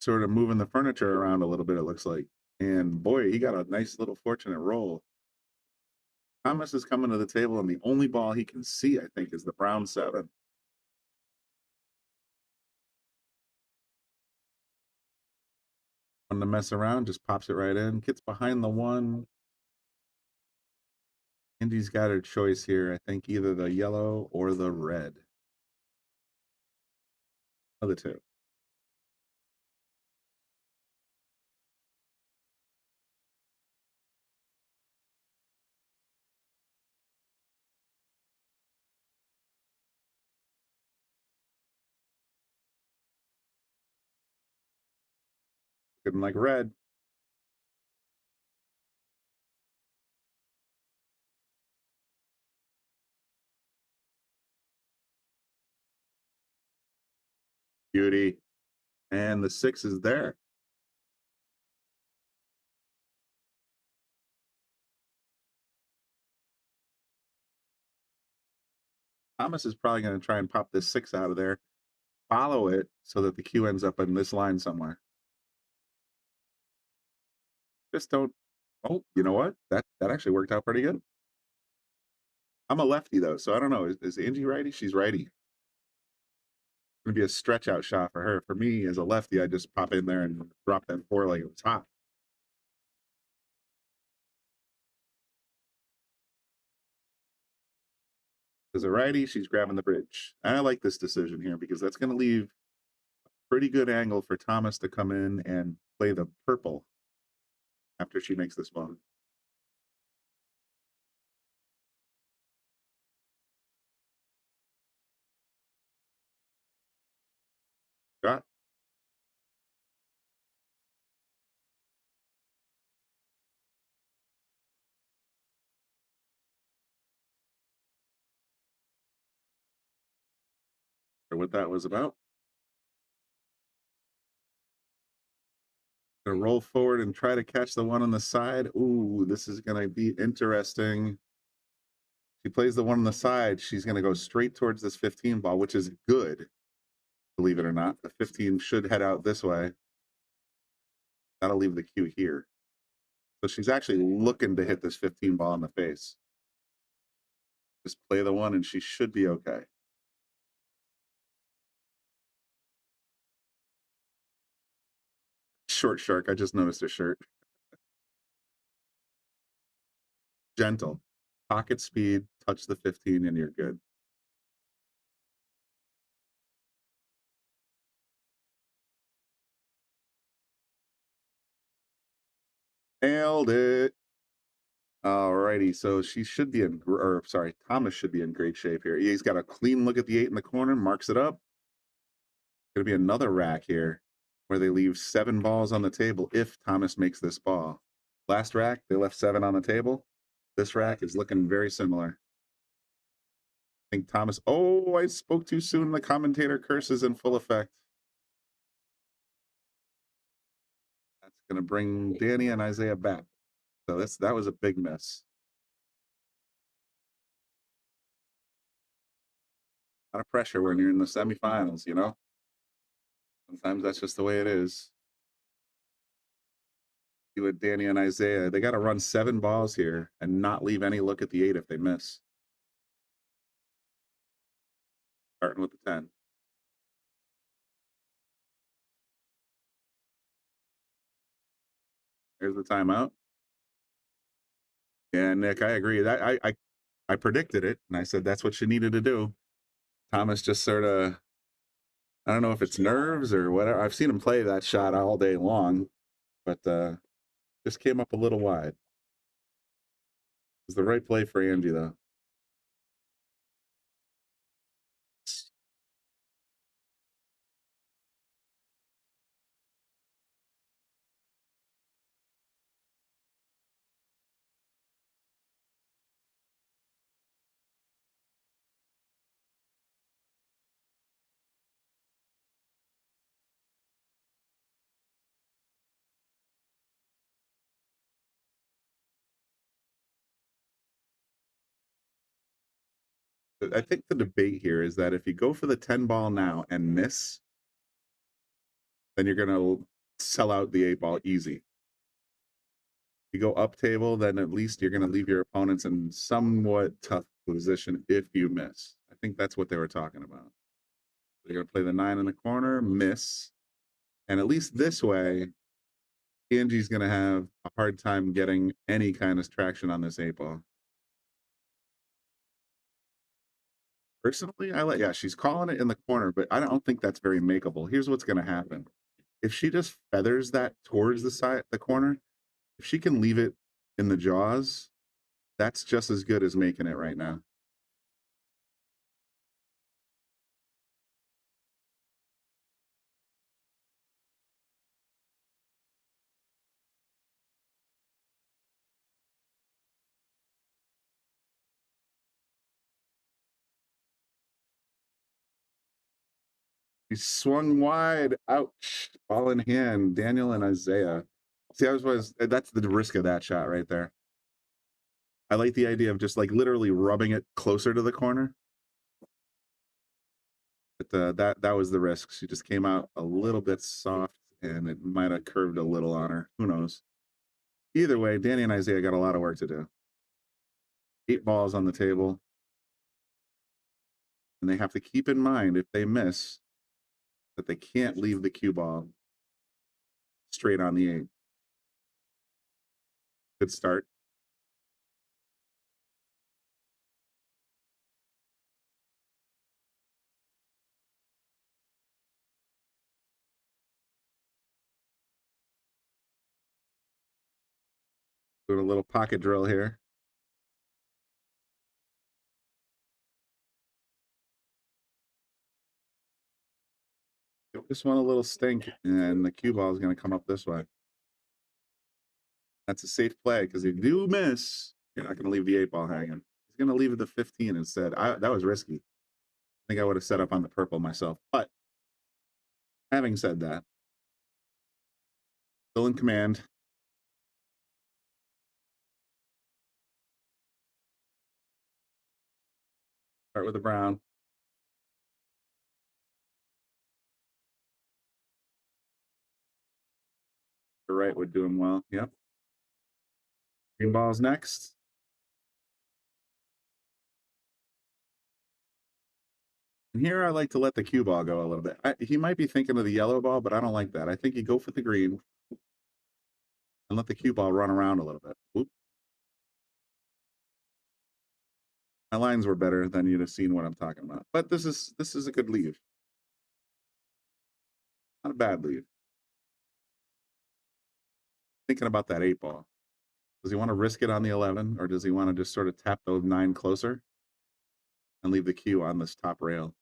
sort of moving the furniture around a little bit, it looks like. And boy, he got a nice little fortunate roll. Thomas is coming to the table, and the only ball he can see, I think, is the brown 7. On to mess around, just pops it right in, gets behind the 1. Andy's got her choice here. I think either the yellow or the red. Other 2. Looking like red. Beauty. And the 6 is there. Thomas is probably going to try and pop this 6 out of there, follow it so that the cue ends up in this line somewhere. Just don't. Oh, you know what? That actually worked out pretty good. I'm a lefty though, so I don't know. Is Angie righty? She's righty. It's gonna be a stretch out shot for her. For me, as a lefty, I just pop in there and drop that 4 like it was hot. As a righty, she's grabbing the bridge. And I like this decision here because that's going to leave a pretty good angle for Thomas to come in and play the purple after she makes this one. Shot. Or what that was about. Gonna roll forward and try to catch the 1 on the side. Ooh, this is gonna be interesting. She plays the 1 on the side. She's gonna go straight towards this 15 ball, which is good. Believe it or not, the 15 should head out this way. That'll leave the cue here. So she's actually looking to hit this 15 ball in the face. Just play the 1 and she should be okay. Short shark. I just noticed her shirt. Gentle. Pocket speed, touch the 15 and you're good. Nailed it. Alrighty, so she should be in, or sorry, Thomas should be in great shape here. He's got a clean look at the 8 in the corner, marks it up. Gonna be another rack here where they leave 7 balls on the table if Thomas makes this ball. Last rack, they left 7 on the table. This rack is looking very similar. I think Thomas, oh, I spoke too soon. The commentator curse is in full effect. That's gonna bring Danny and Isaiah back. So that was a big miss. A lot of pressure when you're in the semifinals, you know? Sometimes that's just the way it is. See with Danny and Isaiah, they got to run 7 balls here and not leave any look at the 8 if they miss. Starting with the 10. Here's the timeout. Yeah, Nick, I agree. That I predicted it, and I said that's what she needed to do. Thomas just sort of, I don't know if it's nerves or whatever. I've seen him play that shot all day long, but just came up a little wide. It was the right play for Angie, though. I think the debate here is that if you go for the 10 ball now and miss, then you're going to sell out the 8-ball easy. You go up table, then at least you're going to leave your opponents in somewhat tough position if you miss. I think that's what they were talking about. They're going to play the 9 in the corner, miss. And at least this way, Angie's going to have a hard time getting any kind of traction on this 8-ball. Personally, yeah, she's calling it in the corner, but I don't think that's very makeable. Here's what's going to happen. If she just feathers that towards the corner, if she can leave it in the jaws, that's just as good as making it right now. He swung wide. Ouch. Ball in hand. Daniel and Isaiah. See, that's the risk of that shot right there. I like the idea of just like literally rubbing it closer to the corner. But that was the risk. She just came out a little bit soft and it might have curved a little on her. Who knows? Either way, Danny and Isaiah got a lot of work to do. 8 balls on the table. And they have to keep in mind if they miss that they can't leave the cue ball straight on the 8. Good start. Doing a little pocket drill here. Just want a little stink, and the cue ball is going to come up this way. That's a safe play because if you do miss, you're not going to leave the 8-ball hanging. He's going to leave it the 15 instead. That was risky. I think I would have set up on the purple myself. But having said that, still in command. Start with the brown. The right would do him well. Yep. Green ball's next. And here I like to let the cue ball go a little bit. He might be thinking of the yellow ball, but I don't like that. I think you go for the green and let the cue ball run around a little bit. Whoop. My lines were better than you'd have seen what I'm talking about. But this is a good leave. Not a bad leave. Thinking about that 8-ball. Does he want to risk it on the 11, or does he want to just sort of tap those 9 closer and leave the cue on this top rail?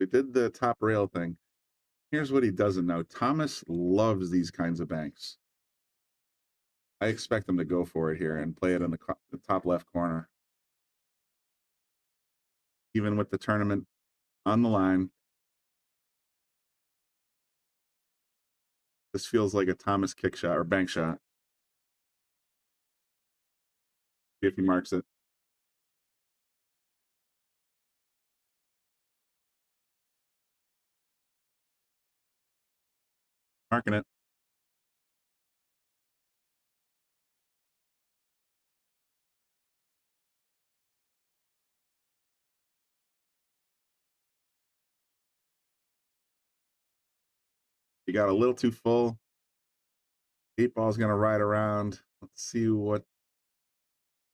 We did the top rail thing. Here's what he doesn't know. Thomas loves these kinds of banks. I expect him to go for it here and play it in the top left corner. Even with the tournament on the line, this feels like a Thomas kick shot or bank shot. See if he marks it. Marking it. He got a little too full. 8-ball's going to ride around. Let's see what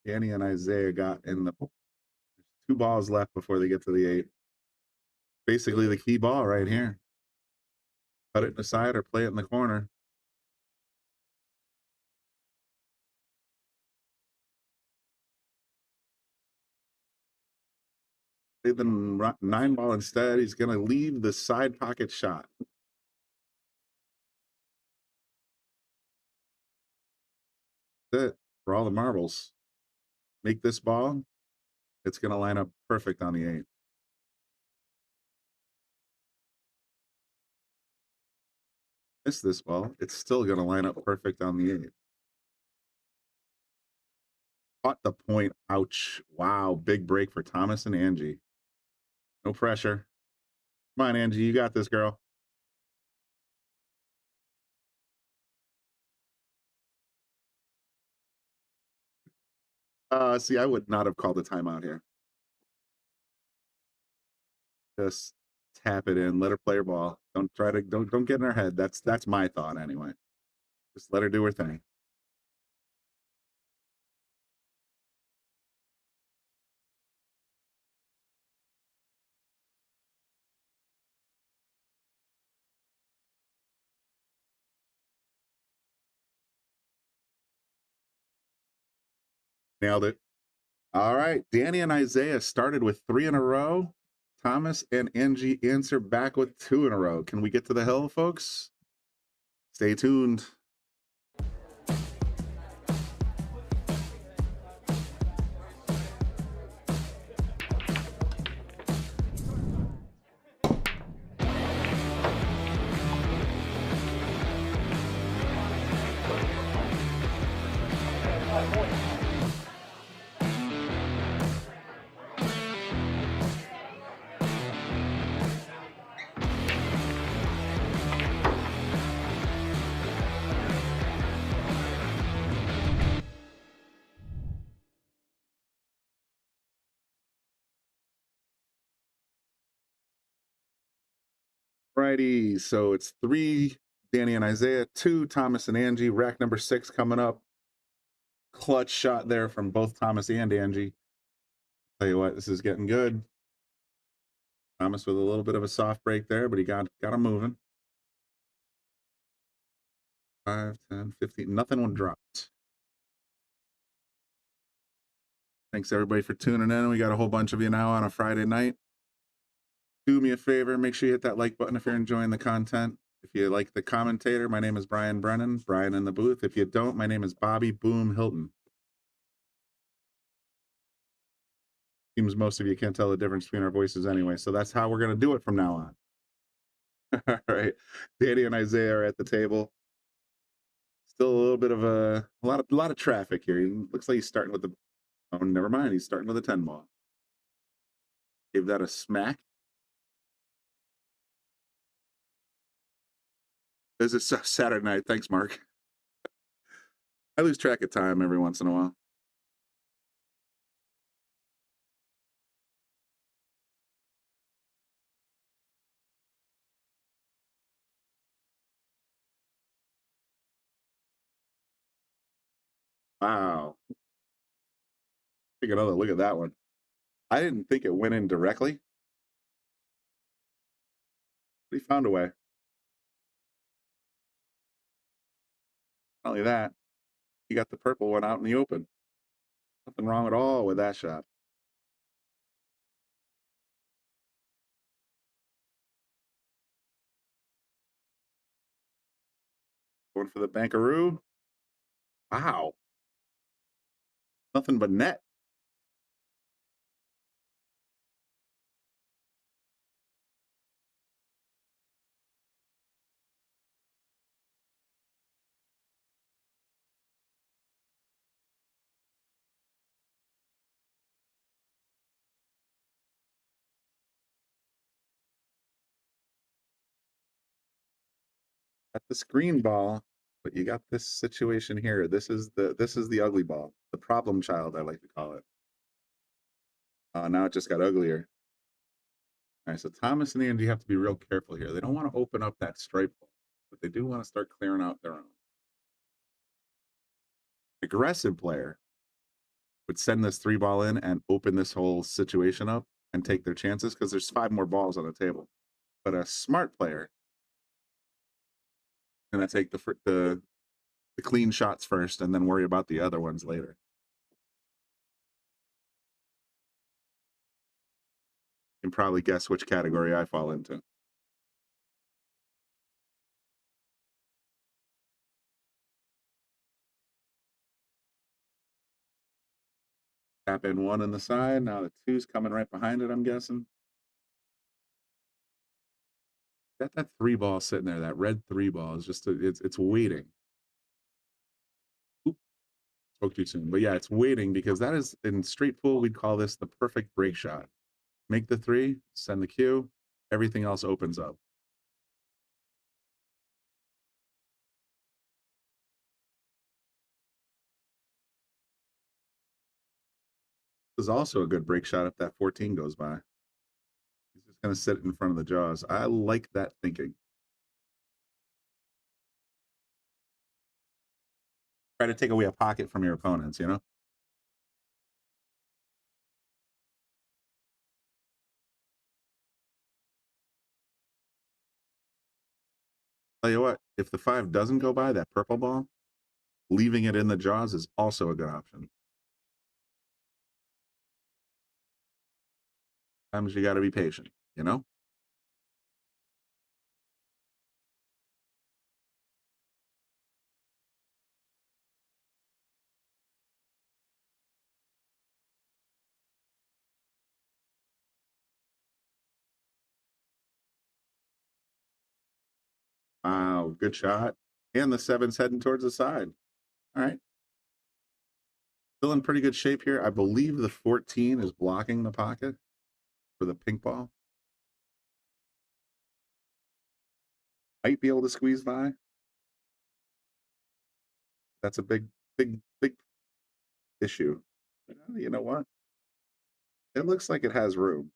Danny and Isaiah got in the... There's 2 balls left before they get to the 8. Basically the key ball right here. Cut it in the side or play it in the corner. Play the 9-ball instead. He's going to leave the side pocket shot. That's it for all the marbles. Make this ball. It's going to line up perfect on the 8. Miss this ball. It's still going to line up perfect on the 8. Caught the point. Ouch. Wow. Big break for Thomas and Angie. No pressure. Come on, Angie. You got this, girl. See, I would not have called a timeout here. Just tap it in. Let her play her ball. Don't try to don't get in her head. That's my thought anyway. Just let her do her thing. Nailed it. All right. Danny and Isaiah started with 3 in a row. Thomas and Angie answer back with 2 in a row. Can we get to the hill, folks? Stay tuned. Righty, so it's 3 Danny and Isaiah, 2 Thomas and Angie. Rack number 6 coming up. Clutch shot there from both Thomas and Angie. Tell you what, this is getting good. Thomas with a little bit of a soft break there, but he got him moving. 5, 10, 15. Nothing was dropped. Thanks everybody for tuning in. We got a whole bunch of you now on a Friday night. Do me a favor, make sure you hit that like button if you're enjoying the content. If you like the commentator, my name is Brian Brennan, Brian in the booth. If you don't, my name is Bobby Boom Hilton. Seems most of you can't tell the difference between our voices anyway, so that's how we're going to do it from now on. All right, Danny and Isaiah are at the table. Still a little bit of a lot of traffic here. He looks like he's starting with the, oh, never mind, he's starting with a 10 ball. Give that a smack. This is Saturday night. Thanks, Mark. I lose track of time every once in a while. Wow. Take another look at that one. I didn't think it went in directly. But he found a way. Not only that, he got the purple one out in the open. Nothing wrong at all with that shot. Going for the bankaroo. Wow. Nothing but net. Got the screen ball, but you got this situation here. This is the ugly ball, the problem child, I like to call it. Now it just got uglier. All right, so Thomas and Andy have to be real careful here. They don't want to open up that stripe ball, but they do want to start clearing out their own. Aggressive player would send this 3 ball in and open this whole situation up and take their chances because there's 5 more balls on the table. But a smart player gonna take the clean shots first and then worry about the other ones later. You can probably guess which category I fall into. Tap in 1 on the side. Now the 2's coming right behind it, I'm guessing. That 3 ball sitting there, that red 3 ball is just it's waiting. Oop. Spoke too soon. But yeah, it's waiting because that is in straight pool. We'd call this the perfect break shot. Make the 3, send the cue, everything else opens up. This is also a good break shot if that 14 goes by. He's just going to sit in front of the jaws. I like that thinking. Try to take away a pocket from your opponents, you know? Tell you what, if the 5 doesn't go by, that purple ball, leaving it in the jaws is also a good option. Sometimes you got to be patient, you know? Wow, good shot. And the 7's heading towards the side. All right. Still in pretty good shape here. I believe the 14 is blocking the pocket for the pink ball. Might be able to squeeze by. That's a big issue. You know what? It looks like it has room.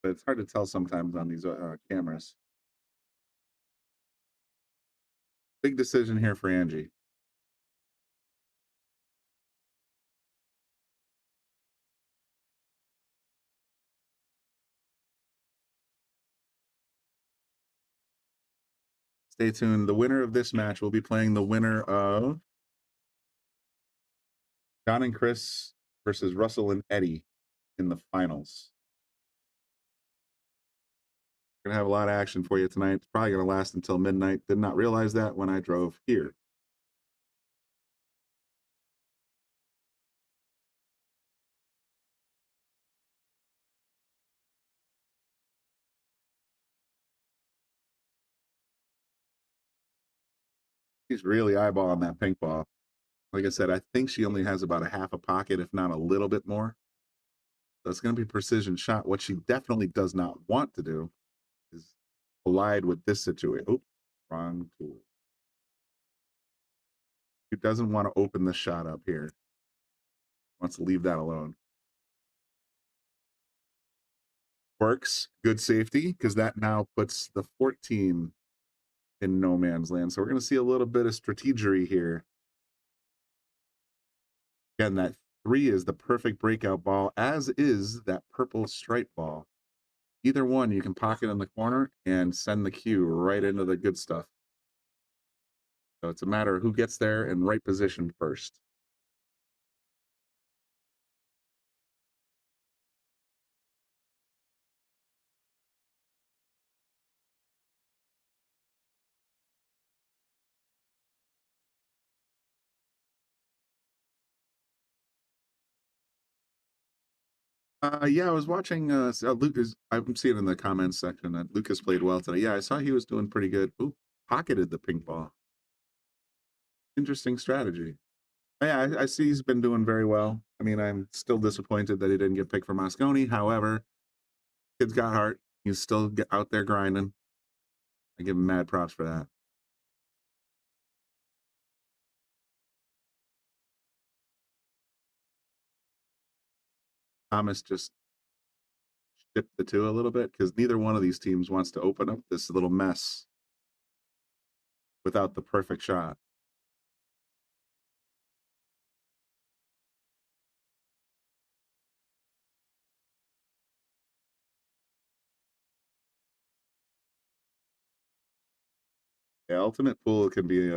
But it's hard to tell sometimes on these cameras. Big decision here for Angie. Stay tuned. The winner of this match will be playing the winner of John and Chris versus Russell and Eddie in the finals. We're gonna have a lot of action for you tonight. It's probably gonna last until midnight. Did not realize that when I drove here. He's really eyeballing that pink ball. Like I said, I think she only has about a half a pocket, if not a little bit more. So it's going to be a precision shot. What she definitely does not want to do is collide with this situation. Oh, wrong tool. She doesn't want to open the shot up here. Wants to leave that alone. Works. Good safety, because that now puts the 14 in no man's land. So we're going to see a little bit of strategery here. Again, that 3 is the perfect breakout ball, as is that purple stripe ball. Either one you can pocket in the corner and send the cue right into the good stuff. So it's a matter of who gets there in right position first. Yeah, I was watching Lucas. I'm seeing in the comments section that Lucas played well today. Yeah, I saw he was doing pretty good. Ooh, pocketed the pink ball. Interesting strategy. Yeah, I see he's been doing very well. I mean, I'm still disappointed that he didn't get picked for Moscone. However, kid's got heart. He's still out there grinding. I give him mad props for that. Thomas just shipped the 2 a little bit because neither one of these teams wants to open up this little mess without the perfect shot. The ultimate pool can be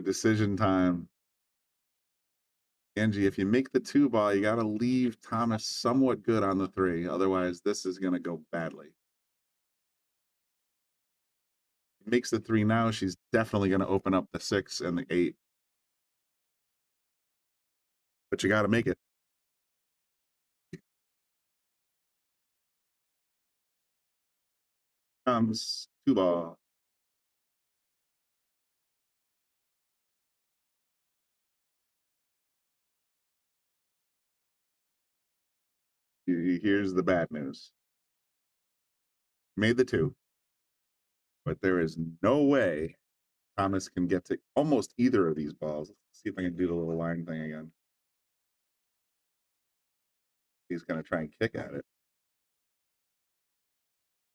decision time. Angie, if you make the 2 ball, you got to leave Thomas somewhat good on the 3. Otherwise, this is going to go badly. Makes the 3 now. She's definitely going to open up the 6 and the 8. But you got to make it. Comes 2 ball. here's the bad news. Made the 2, but there is no way Thomas can get to almost either of these balls. Let's see if I can do the little line thing again. He's going to try and kick at it.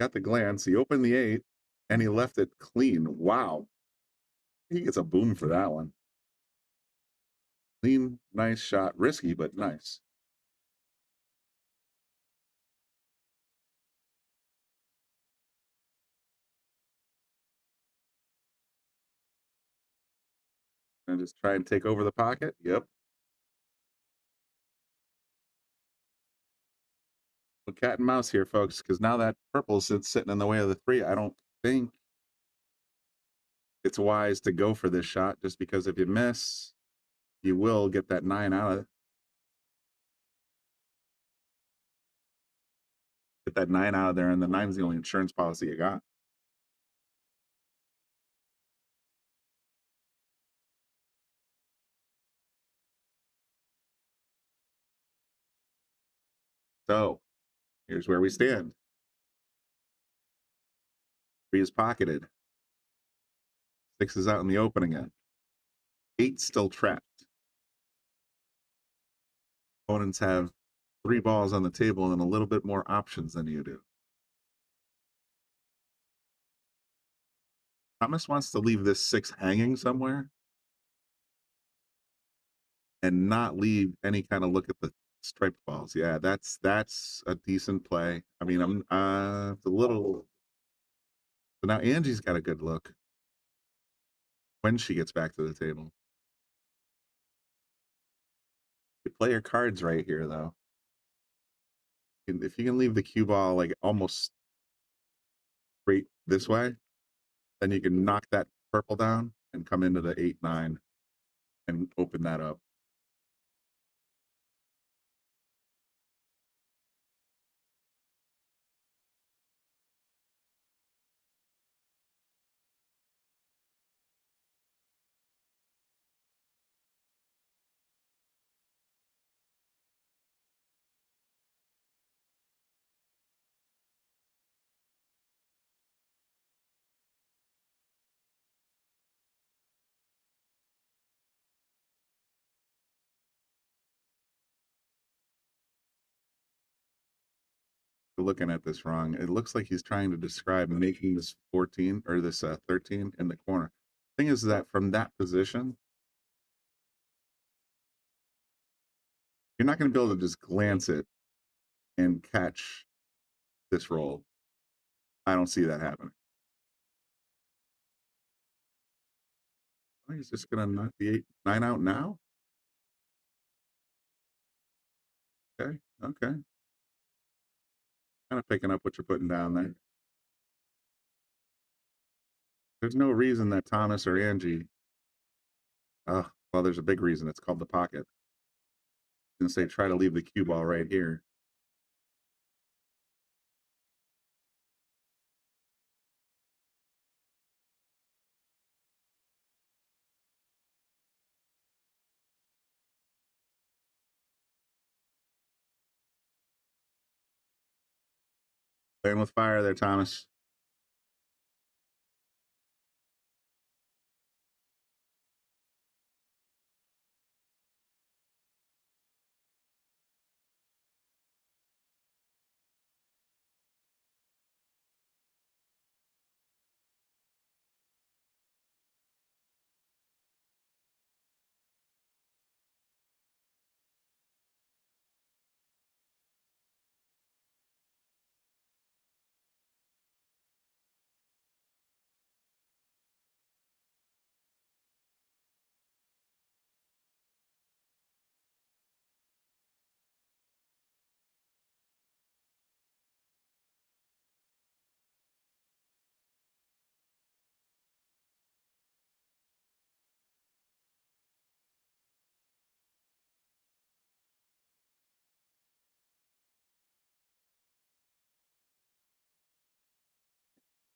Got the glance. He opened the 8, and he left it clean. Wow. He gets a boom for that one. Clean, nice shot. Risky, but nice. And just try and take over the pocket. Yep. Well, cat and mouse here, folks, because now that purple's sitting in the way of the 3. I don't think it's wise to go for this shot, just because if you miss, you will get that 9 out of it. Get that 9 out of there, and the 9's the only insurance policy you got. So here's where we stand. 3 is pocketed. 6 is out in the open again. 8 still trapped. Opponents have 3 balls on the table and a little bit more options than you do. Thomas wants to leave this 6 hanging somewhere and not leave any kind of look at the striped balls. Yeah, that's a decent play. I mean, I'm a little. So now Angie's got a good look when she gets back to the table. You play your cards right here, though. If you can leave the cue ball like almost straight this way, then you can knock that purple down and come into the 8-9 and open that up. Looking at this wrong. It looks like he's trying to describe making this 14 or this 13 in the corner. Thing is that from that position, you're not going to be able to just glance it and catch this roll. I don't see that happening. He's just going to knock the 8-9 out now. Okay. Okay. Kind of picking up what you're putting down there. There's no reason that Thomas or Angie. Well, there's a big reason. It's called the pocket. I'm going to say try to leave the cue ball right here. Playing with fire there, Thomas.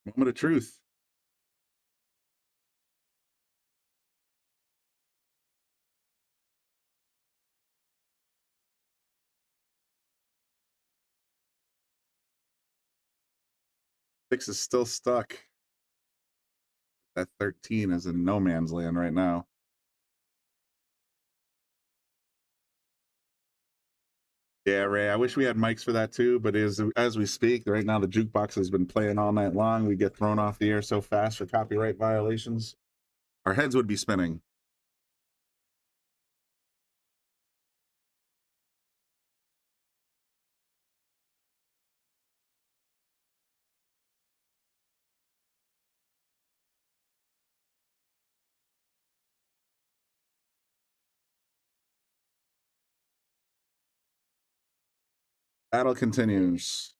Moment of truth. 6 is still stuck. That 13 is in no man's land right now. Yeah, Ray, I wish we had mics for that too, but as we speak, right now the jukebox has been playing all night long. We get thrown off the air so fast for copyright violations. Our heads would be spinning. Battle continues.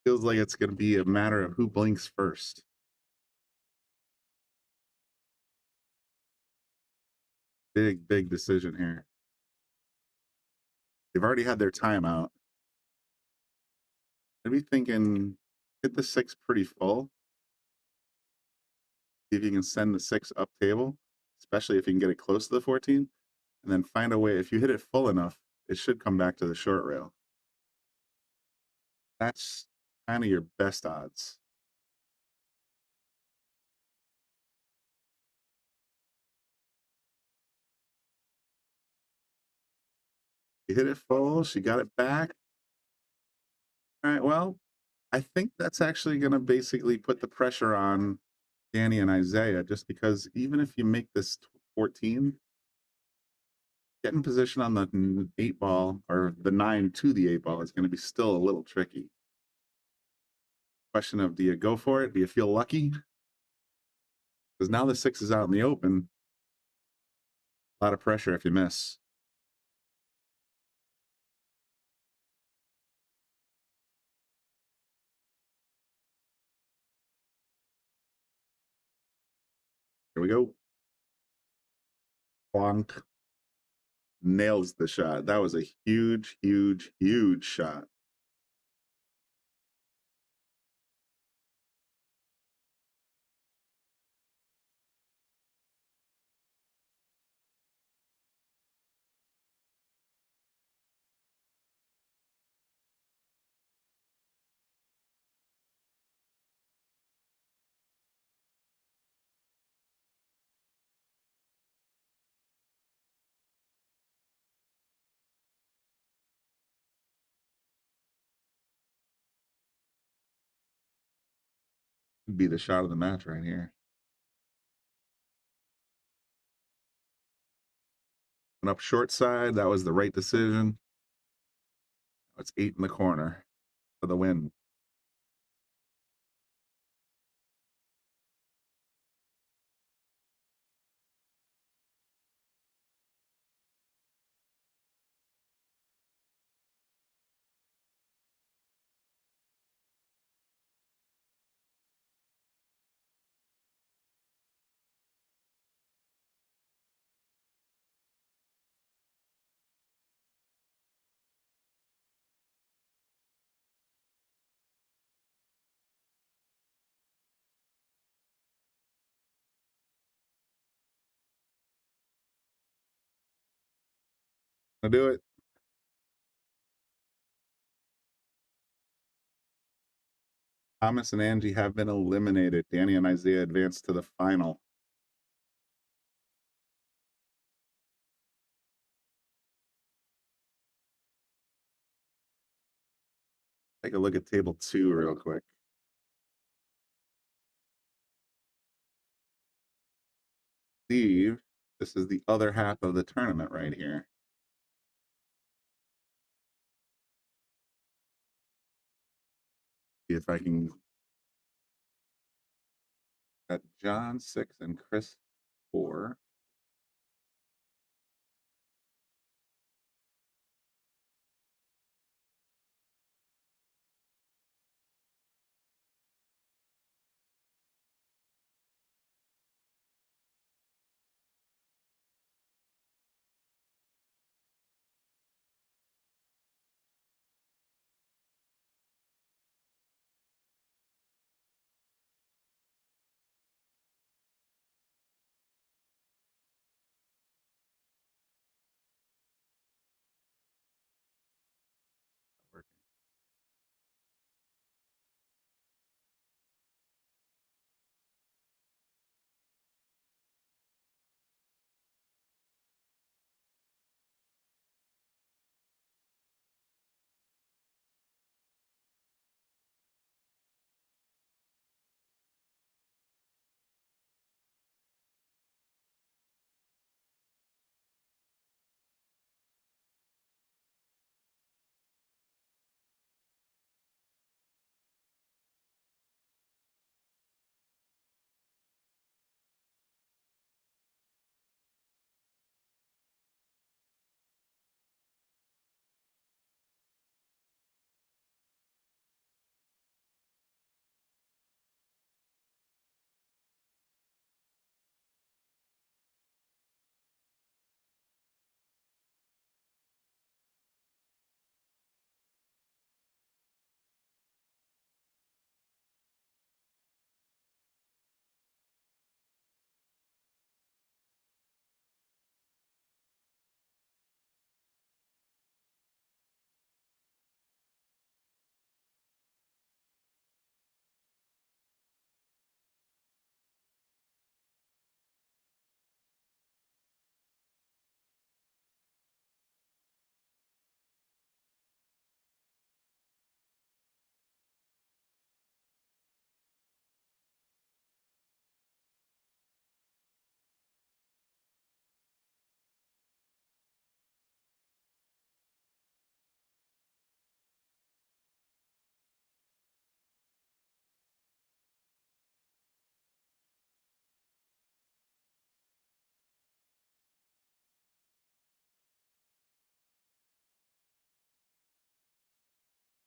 Feels like it's going to be a matter of who blinks first. Big decision here. They've already had their timeout. I'd be thinking, hit the 6 pretty full. See if you can send the 6 up table, especially if you can get it close to the 14, and then find a way. If you hit it full enough, it should come back to the short rail. That's kind of your best odds. You hit it full, she got it back. All right, well, I think that's actually going to basically put the pressure on Danny and Isaiah, just because even if you make this 14, getting position on the 8 ball or the 9 to the 8 ball is going to be still a little tricky. Question of, do you go for it? Do you feel lucky? Because now the 6 is out in the open. A lot of pressure if you miss. Here we go. Bonk. Nails the shot. That was a huge shot. Could be the shot of the match right here. Went up short side. That was the right decision. It's 8 in the corner for the win. I'll do it. Thomas and Angie have been eliminated. Danny and Isaiah advance to the final. Take a look at table 2 real quick. Steve, this is the other half of the tournament right here. See if I can. Got John 6 and Chris 4.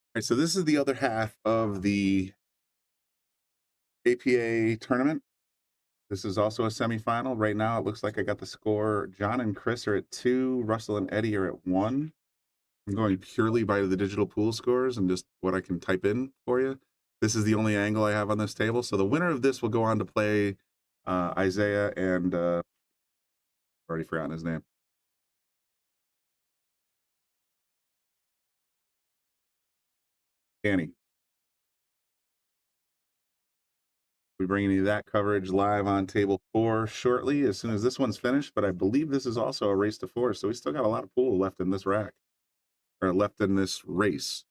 All right, so this is the other half of the APA tournament. This is also a semifinal. Right now, it looks like I got the score. John and Chris are at 2. Russell and Eddie are at 1. I'm going purely by the digital pool scores and just what I can type in for you. This is the only angle I have on this table. So the winner of this will go on to play Isaiah and already forgotten his name. Danny. We're bringing you that coverage live on table 4 shortly as soon as this one's finished. But I believe this is also a race to 4. So we still got a lot of pool left in this rack, or left in this race.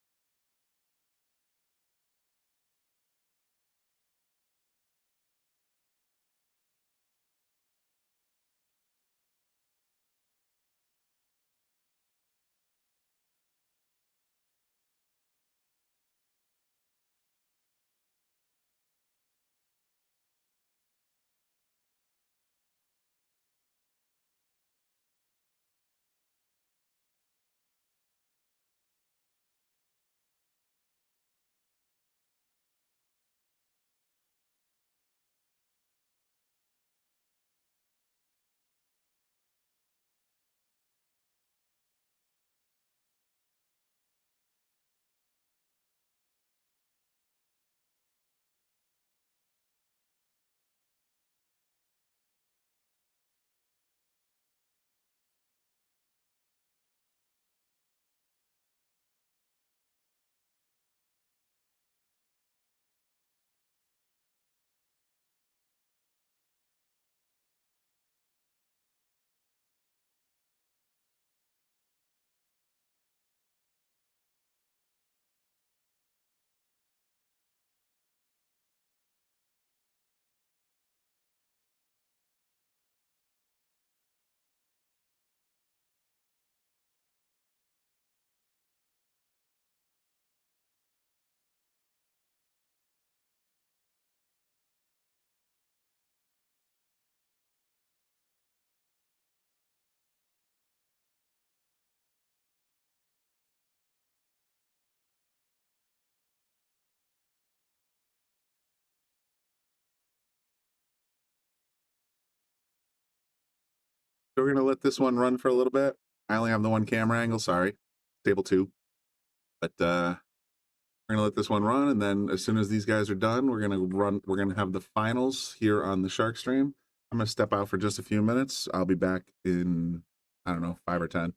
So we're going to let this one run for a little bit. I only have the one camera angle, sorry. Table 2. But we're going to let this one run, and then as soon as these guys are done, we're going to have the finals here on the Shark Stream. I'm going to step out for just a few minutes. I'll be back in, I don't know, 5 or 10.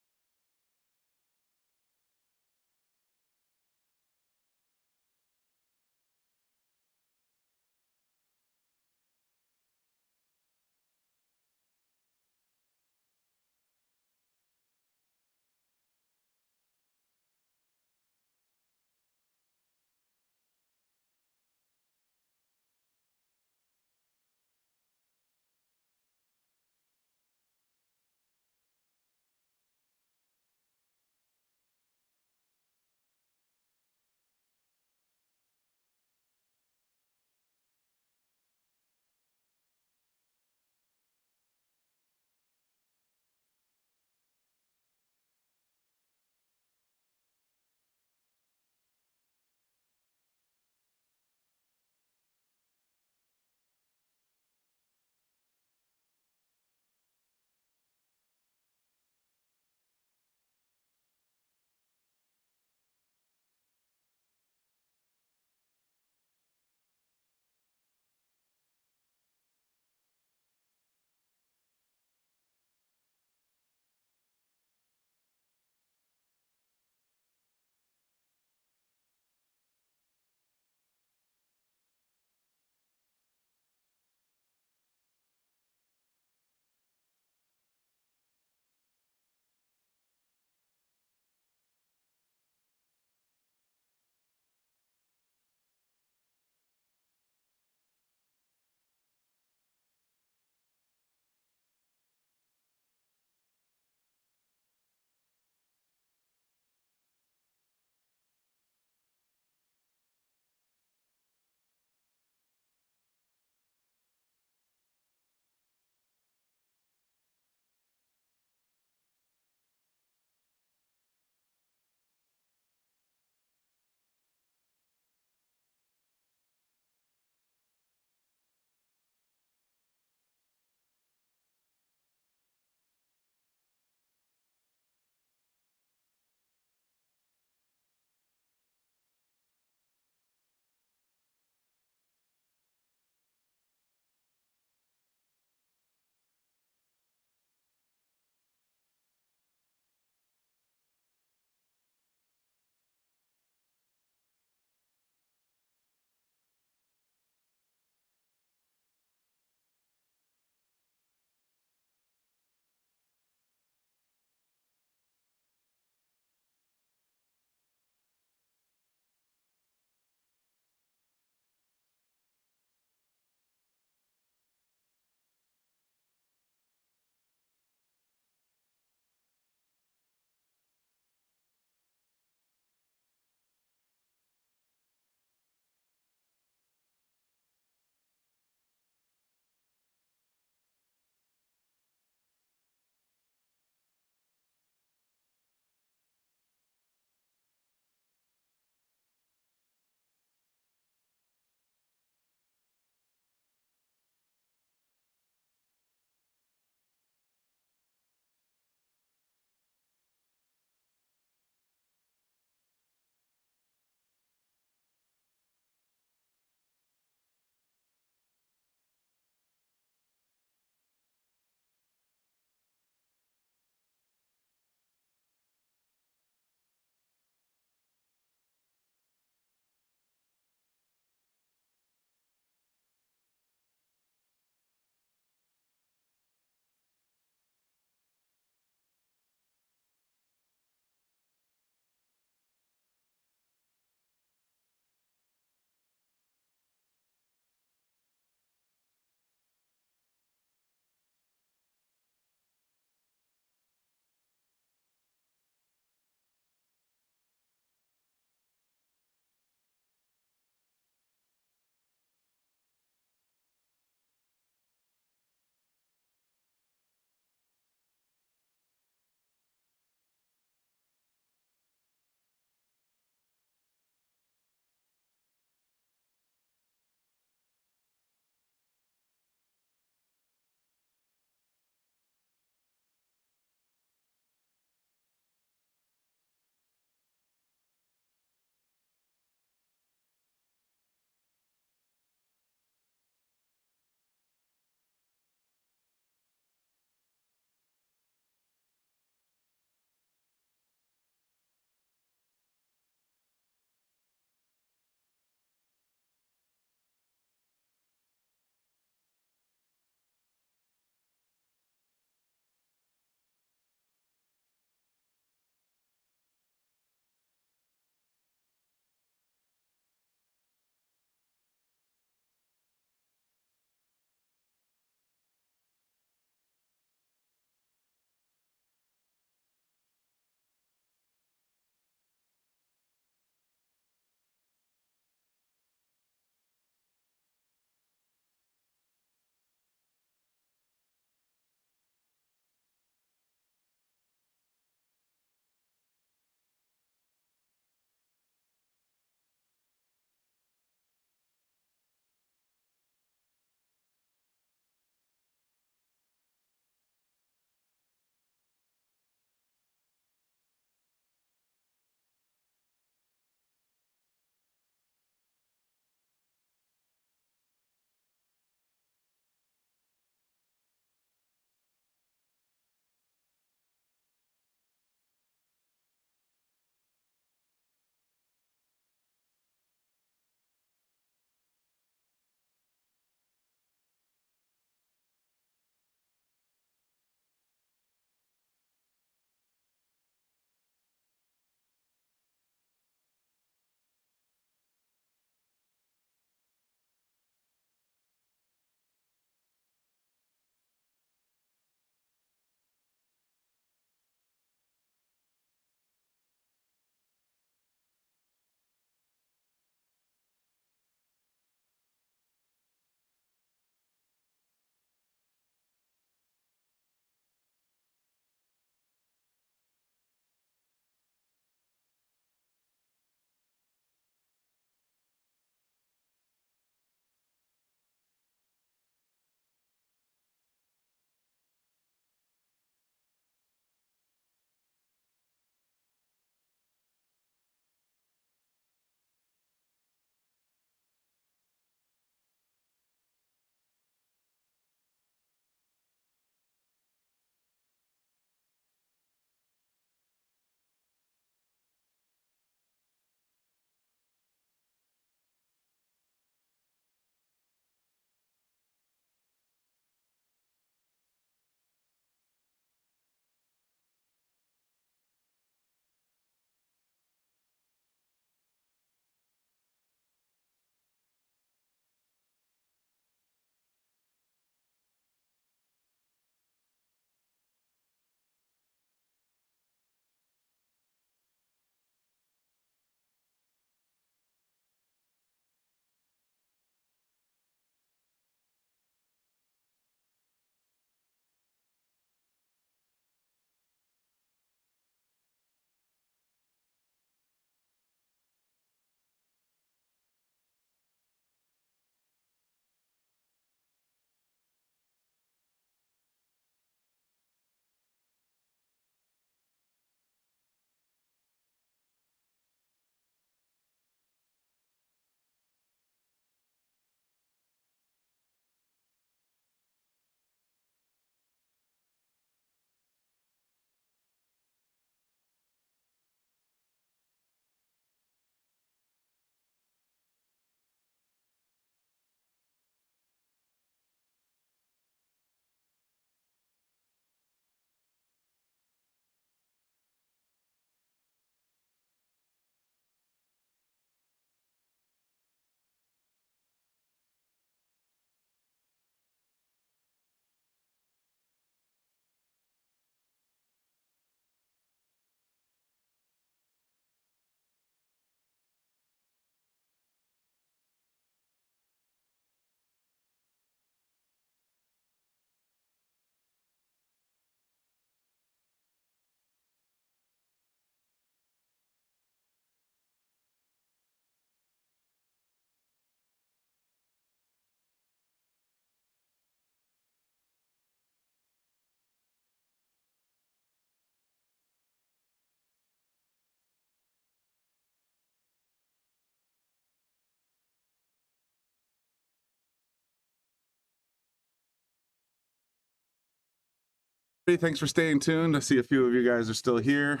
Thanks for staying tuned. I see a few of you guys are still here.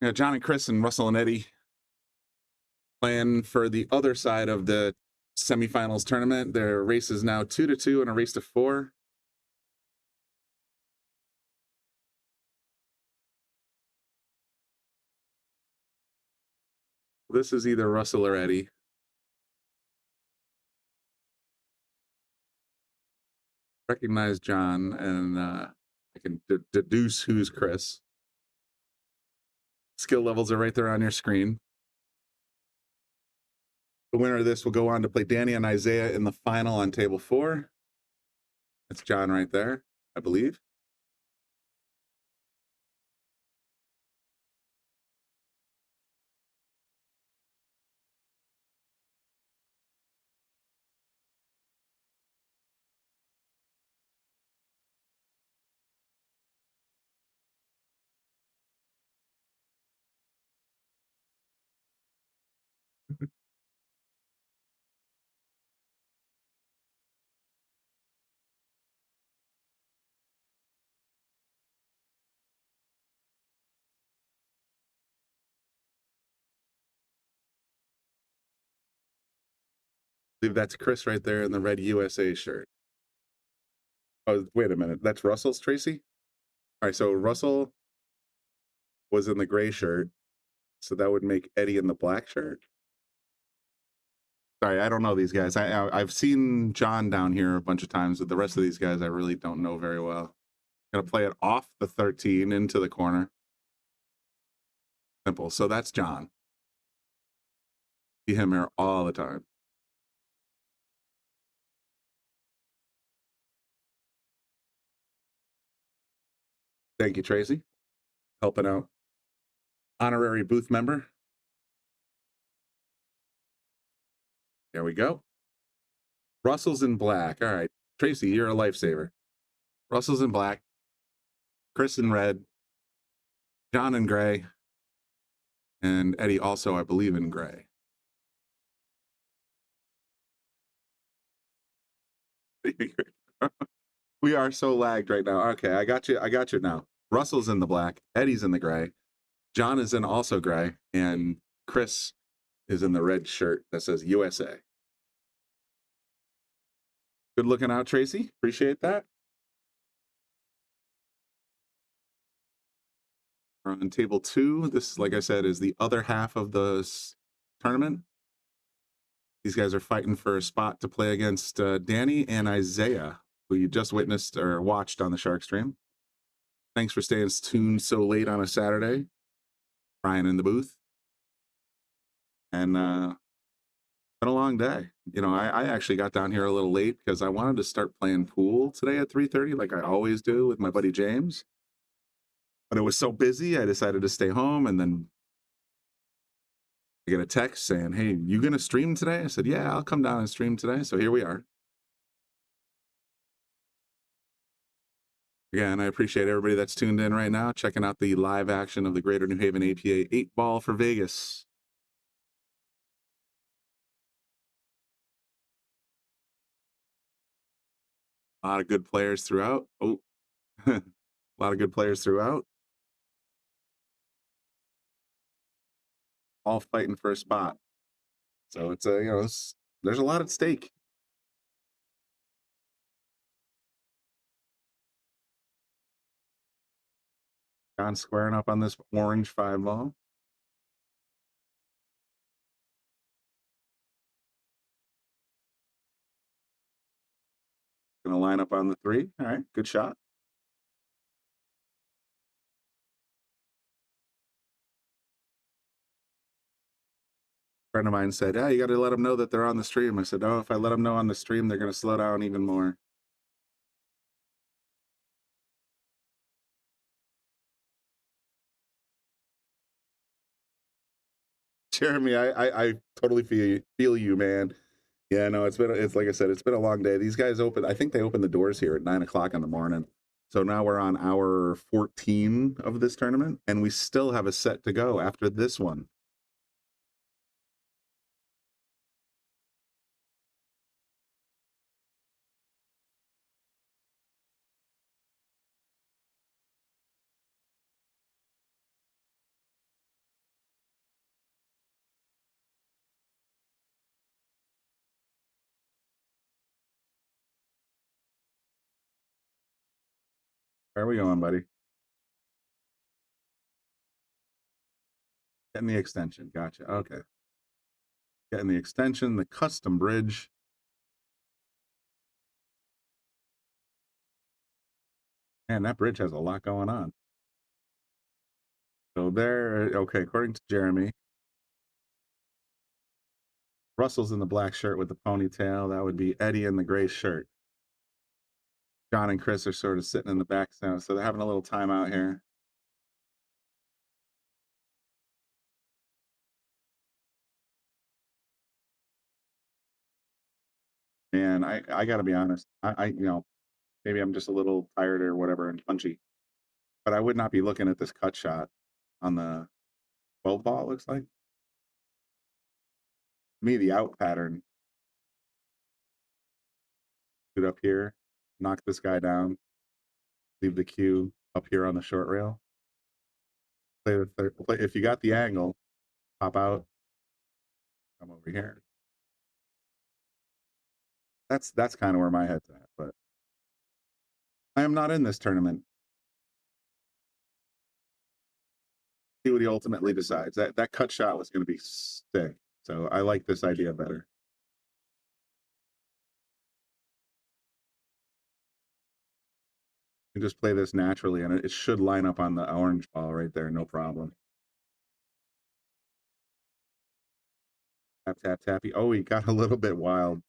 Yeah, John and Chris and Russell and Eddie playing for the other side of the semifinals tournament. Their race is now 2-2 and a race to 4. This is either Russell or Eddie. Recognize John, and I can deduce who's Chris. Skill levels are right there on your screen. The winner of this will go on to play Danny and Isaiah in the final on table 4. That's John right there, I believe. I believe that's Chris right there in the red USA shirt. Oh, wait a minute. That's Russell's, Tracy? All right, so Russell was in the gray shirt, so that would make Eddie in the black shirt. Sorry, I don't know these guys. I've seen John down here a bunch of times, but the rest of these guys I really don't know very well. Gonna play it off the 13 into the corner. Simple. So that's John. See him here all the time. Thank you, Tracy. Helping out. Honorary booth member. There we go. Russell's in black. All right. Tracy, you're a lifesaver. Russell's in black. Chris in red. John in gray. And Eddie also, I believe, in gray. We are so lagged right now. Okay, I got you. I got you now. Russell's in the black. Eddie's in the gray. John is in also gray. And Chris is in the red shirt that says USA. Good looking out, Tracy. Appreciate that. We're on table 2. This, like I said, is the other half of the tournament. These guys are fighting for a spot to play against Danny and Isaiah, who you just witnessed or watched on the Shark Stream. Thanks for staying tuned so late on a Saturday. Ryan in the booth. And been a long day. You know, I actually got down here a little late because I wanted to start playing pool today at 3:30 like I always do with my buddy James. But it was so busy, I decided to stay home, and then I get a text saying, hey, you going to stream today? I said, yeah, I'll come down and stream today. So here we are. Again, I appreciate everybody that's tuned in right now, checking out the live action of the Greater New Haven APA 8-ball for Vegas. A lot of good players throughout. Oh, a lot of good players throughout. All fighting for a spot. So it's a, you know, there's a lot at stake. John squaring up on this orange 5-ball. Gonna line up on the 3. All right, good shot. Friend of mine said, yeah, you got to let them know that they're on the stream. I said, oh, if I let them know on the stream, they're going to slow down even more. Jeremy, I totally feel you, man. Yeah, no, it's like I said, it's been a long day. These guys I think they opened the doors here at 9 o'clock in the morning. So now we're on hour 14 of this tournament, and we still have a set to go after this one. Where are we going, buddy? Getting the extension. Gotcha. Okay. Getting the extension, the custom bridge. Man, that bridge has a lot going on. So there, okay, according to Jeremy, Russell's in the black shirt with the ponytail. That would be Eddie in the gray shirt. John and Chris are sort of sitting in the back now, so they're having a little timeout here. And I got to be honest, maybe I'm just a little tired or whatever and punchy, but I would not be looking at this cut shot on the 12 ball, it looks like. To me, the out pattern, shoot up here, knock this guy down, leave the cue up here on the short rail. Play the third, if you got the angle, pop out, come over here. That's kind of where my head's at, but I am not in this tournament. See what he ultimately decides. That cut shot was going to be sick, so I like this idea better. You just play this naturally, and it should line up on the orange ball right there, no problem. Tap, tap, tappy. Oh, he got a little bit wild.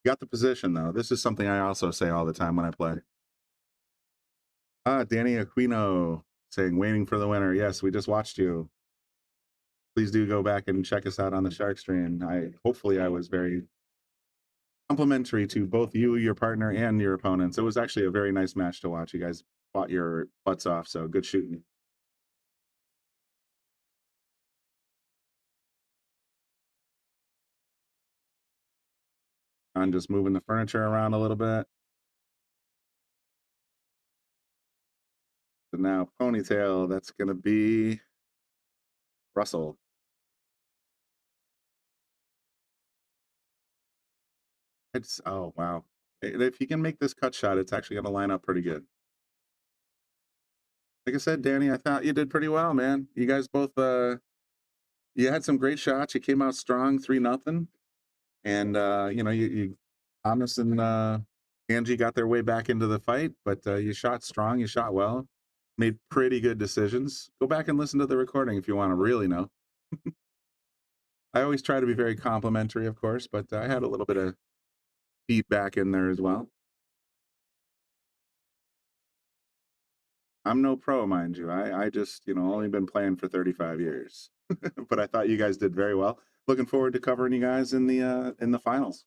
Got the position, though. This is something I also say all the time when I play. Danny Aquino saying, waiting for the winner. Yes, we just watched you. Please do go back and check us out on the Shark Stream. Hopefully I was very complimentary to both you, your partner, and your opponents. It was actually a very nice match to watch. You guys fought your butts off, so good shooting. I'm just moving the furniture around a little bit. So now ponytail, that's going to be Russell. Oh, wow. If you can make this cut shot, it's actually going to line up pretty good. Like I said, Danny, I thought you did pretty well, man. You guys both, you had some great shots. You came out strong, 3-0. And, you Thomas and Angie got their way back into the fight, but you shot strong, you shot well, made pretty good decisions. Go back and listen to the recording if you want to really know. I always try to be very complimentary, of course, but I had a little bit of feedback in there as well. I'm no pro, mind you. I just, only been playing for 35 years. But I thought you guys did very well. Looking forward to covering you guys in the finals.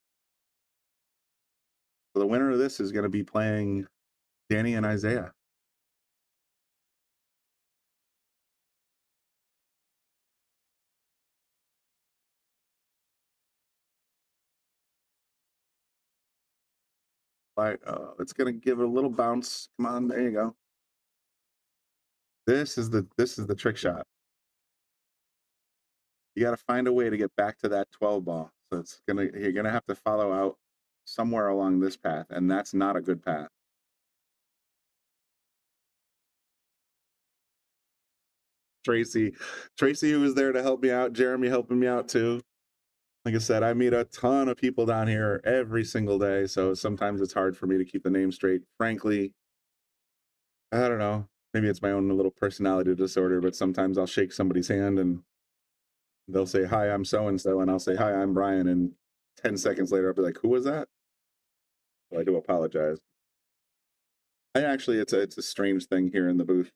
So the winner of this is going to be playing Danny and Isaiah. It's going to give it a little bounce. Come on, there you go. This is the trick shot. You got to find a way to get back to that 12 ball. So you're gonna have to follow out somewhere along this path, and that's not a good path. Tracy, who was there to help me out. Jeremy helping me out too. Like I said, I meet a ton of people down here every single day, so sometimes it's hard for me to keep the name straight. Frankly, I don't know. Maybe it's my own little personality disorder, but sometimes I'll shake somebody's hand and they'll say, hi, I'm so-and-so, and I'll say, hi, I'm Brian, and 10 seconds later, I'll be like, who was that? Well, I do apologize. It's a strange thing here in the booth.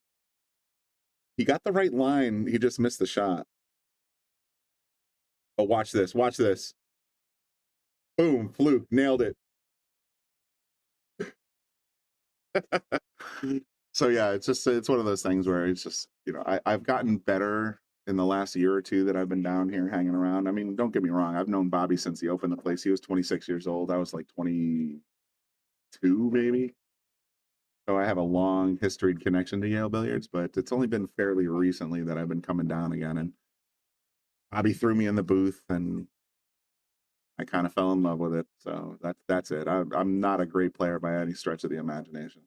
He got the right line. He just missed the shot. Oh, watch this. Watch this. Boom. Fluke. Nailed it. So, yeah, it's one of those things where it's just, I've gotten better in the last year or two that I've been down here hanging around. I mean, don't get me wrong. I've known Bobby since he opened the place. He was 26 years old. I was like 22, maybe. So I have a long history connection to Yale Billiards, but it's only been fairly recently that I've been coming down again. And Bobby threw me in the booth, and I kind of fell in love with it. So that's it. I'm not a great player by any stretch of the imagination.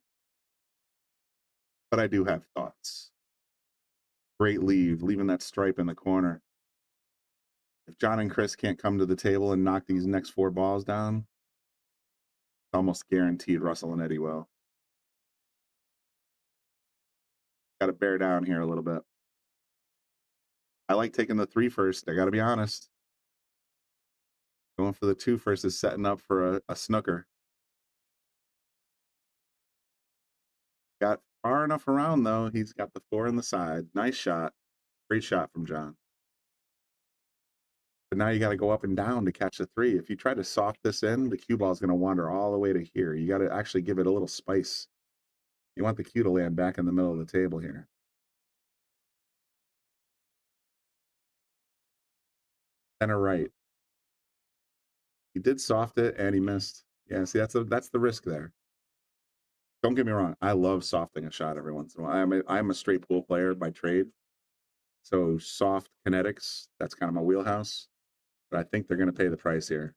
but I do have thoughts. Great leave, leaving that stripe in the corner. If John and Chris can't come to the table and knock these next 4 balls down, it's almost guaranteed Russell and Eddie will. Got to bear down here a little bit. I like taking the 3 first. I got to be honest. Going for the 2 first is setting up for a snooker. Got far enough around, though. He's got the 4 on the side. Nice shot. Great shot from John. But now you got to go up and down to catch the 3. If you try to soft this in, the cue ball is going to wander all the way to here. You got to actually give it a little spice. You want the cue to land back in the middle of the table here. Center right. He did soft it and he missed. Yeah, see, that's the risk there. Don't get me wrong. I love softing a shot every once in a while. I'm a straight pool player by trade. So soft kinetics, that's kind of my wheelhouse. But I think they're going to pay the price here.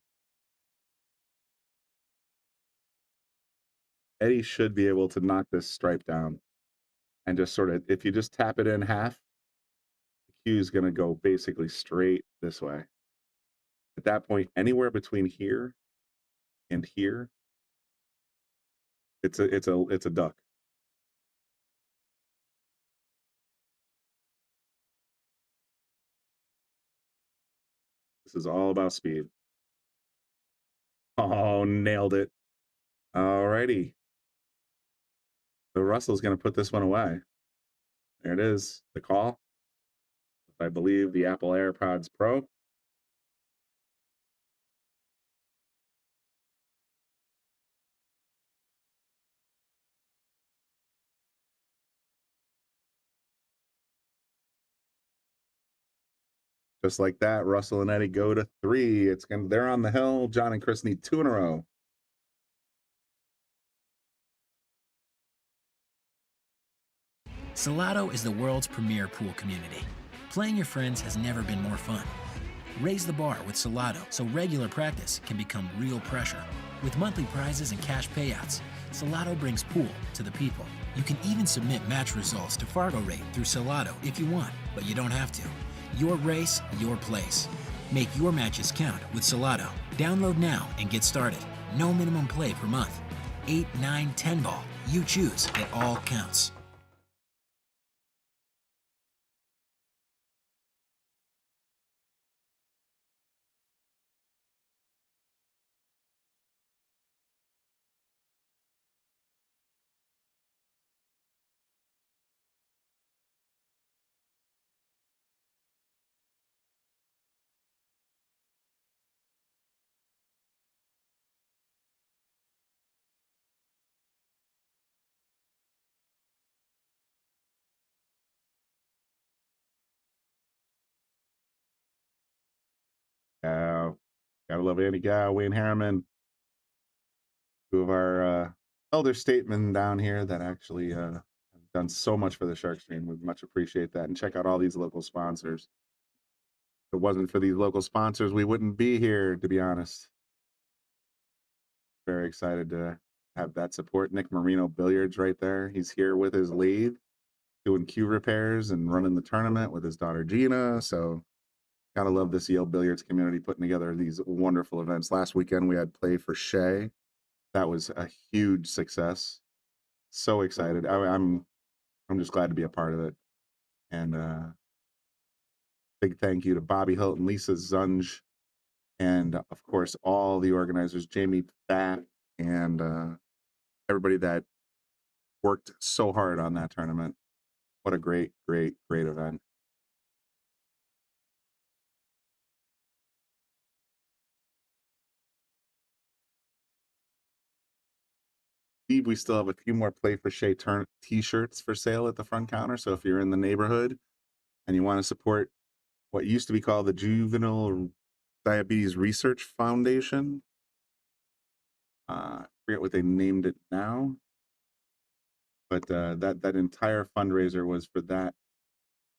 Eddie should be able to knock this stripe down. And just sort of, if you just tap it in half, the cue is going to go basically straight this way. At that point, anywhere between here and here, it's a duck. This is all about speed. Oh, nailed it. All righty. So Russell's going to put this one away. There it is, the call. I believe the Apple AirPods Pro. Just like that, Russell and Eddie go to 3. They're on the hill. John and Chris need 2 in a row. Salotto is the world's premier pool community. Playing your friends has never been more fun. Raise the bar with Salotto so regular practice can become real pressure. With monthly prizes and cash payouts, Salotto brings pool to the people. You can even submit match results to Fargo Rate through Salotto if you want, but you don't have to. Your race, your place. Make your matches count with Salotto. Download now and get started. No minimum play per month. 8, 9, 10 ball. You choose. It all counts. Gotta love Andy Gow, Wayne Harriman, 2 of our elder statesmen down here that actually have done so much for the Shark Stream. We much appreciate that. And check out all these local sponsors. If it wasn't for these local sponsors, we wouldn't be here, to be honest. Very excited to have that support. Nick Marino Billiards right there. He's here with his lathe, doing cue repairs and running the tournament with his daughter Gina. So gotta love this Yale Billiards community putting together these wonderful events. Last weekend we had Play for Shay. That was a huge success. So excited. I'm just glad to be a part of it. And big thank you to Bobby Hilton, Lisa Zunge, and of course all the organizers, Jamie Pfaff, and everybody that worked so hard on that tournament. What a great event. We still have a few more Play for Shay t-shirts for sale at the front counter. So if you're in the neighborhood and you want to support what used to be called the Juvenile Diabetes Research Foundation, I forget what they named it now, but that entire fundraiser was for that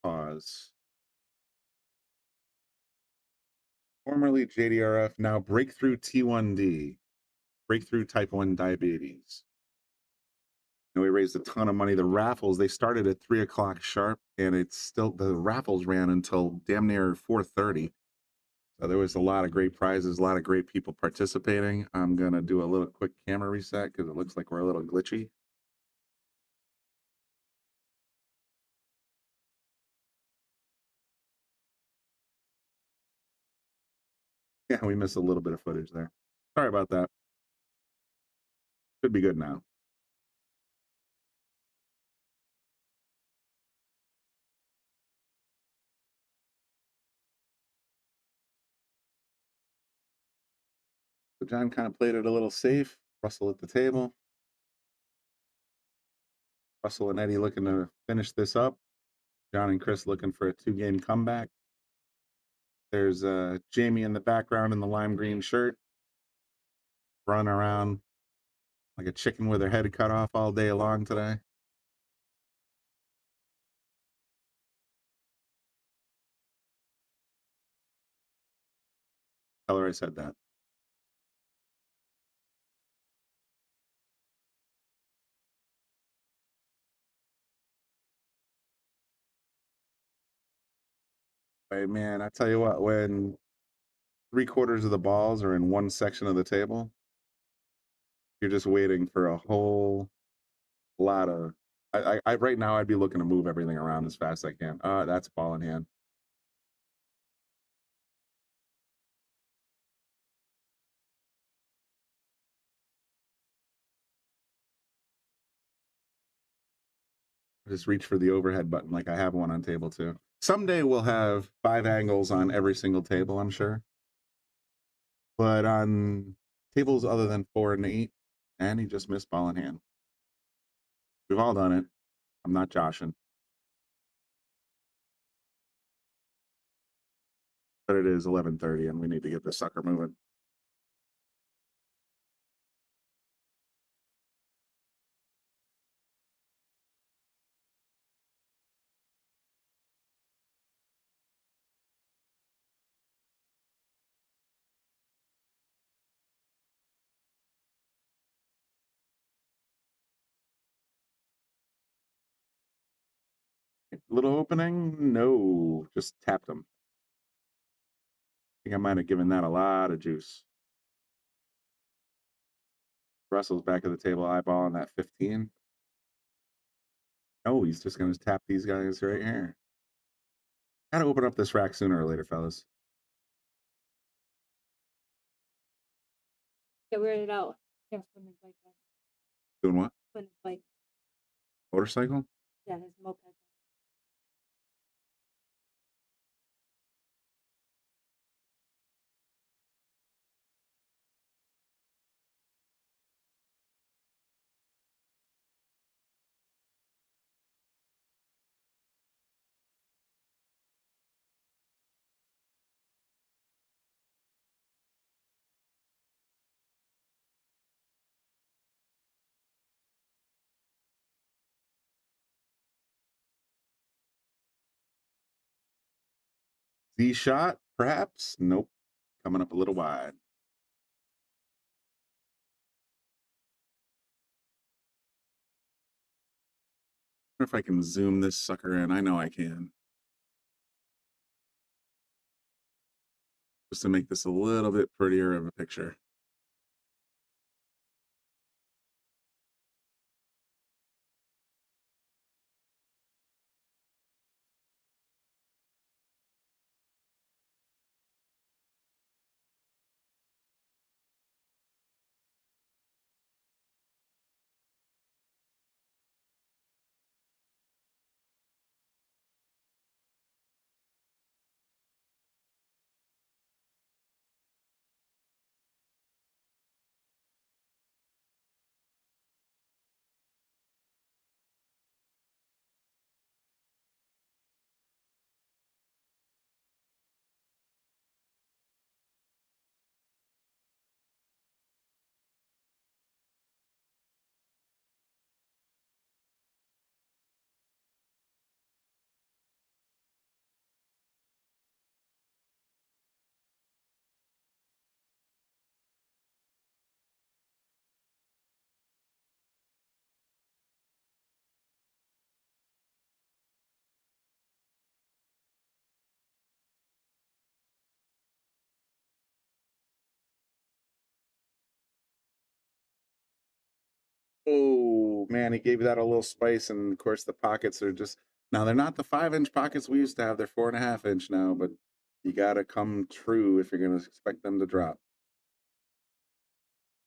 cause. Formerly JDRF, now Breakthrough T1D, Breakthrough Type 1 Diabetes. And we raised a ton of money. The raffles, they started at 3 o'clock sharp, and it's still, the raffles ran until damn near 4:30. So there was a lot of great prizes, a lot of great people participating. I'm going to do a little quick camera reset because it looks like we're a little glitchy. Yeah, we missed a little bit of footage there. Sorry about that. Should be good now. So John kind of played it a little safe. Russell at the table. Russell and Eddie looking to finish this up. John and Chris looking for a 2-game comeback. There's Jamie in the background in the lime green shirt, running around like a chicken with her head cut off all day long today. Tell her I said that. Hey man, I tell you what, when 3/4 of the balls are in one section of the table, you're just waiting for a whole lot of. I right now I'd be looking to move everything around as fast as I can. That's ball in hand. Just reach for the overhead button like I have one on table 2. Someday we'll have 5 angles on every single table, I'm sure. But on tables other than 4 and 8, and he just missed ball in hand. We've all done it. I'm not joshing. But it is 11:30 and we need to get this sucker moving. Little opening? No, just tapped him. I think I might have given that a lot of juice. Russell's back at the table eyeballing that 15. Oh, he's just going to tap these guys right here. Got to open up this rack sooner or later, fellas. Yeah, wear it out. Yeah, spin his bike. Doing what? Spin his bike. Motorcycle? Yeah, his moped. Z shot, perhaps? Nope. Coming up a little wide. I wonder if I can zoom this sucker in. I know I can. Just to make this a little bit prettier of a picture. Oh man, he gave that a little spice, and of course the pockets are just now they're not the 5-inch pockets we used to have. They're 4.5-inch now, but you gotta come true if you're gonna expect them to drop.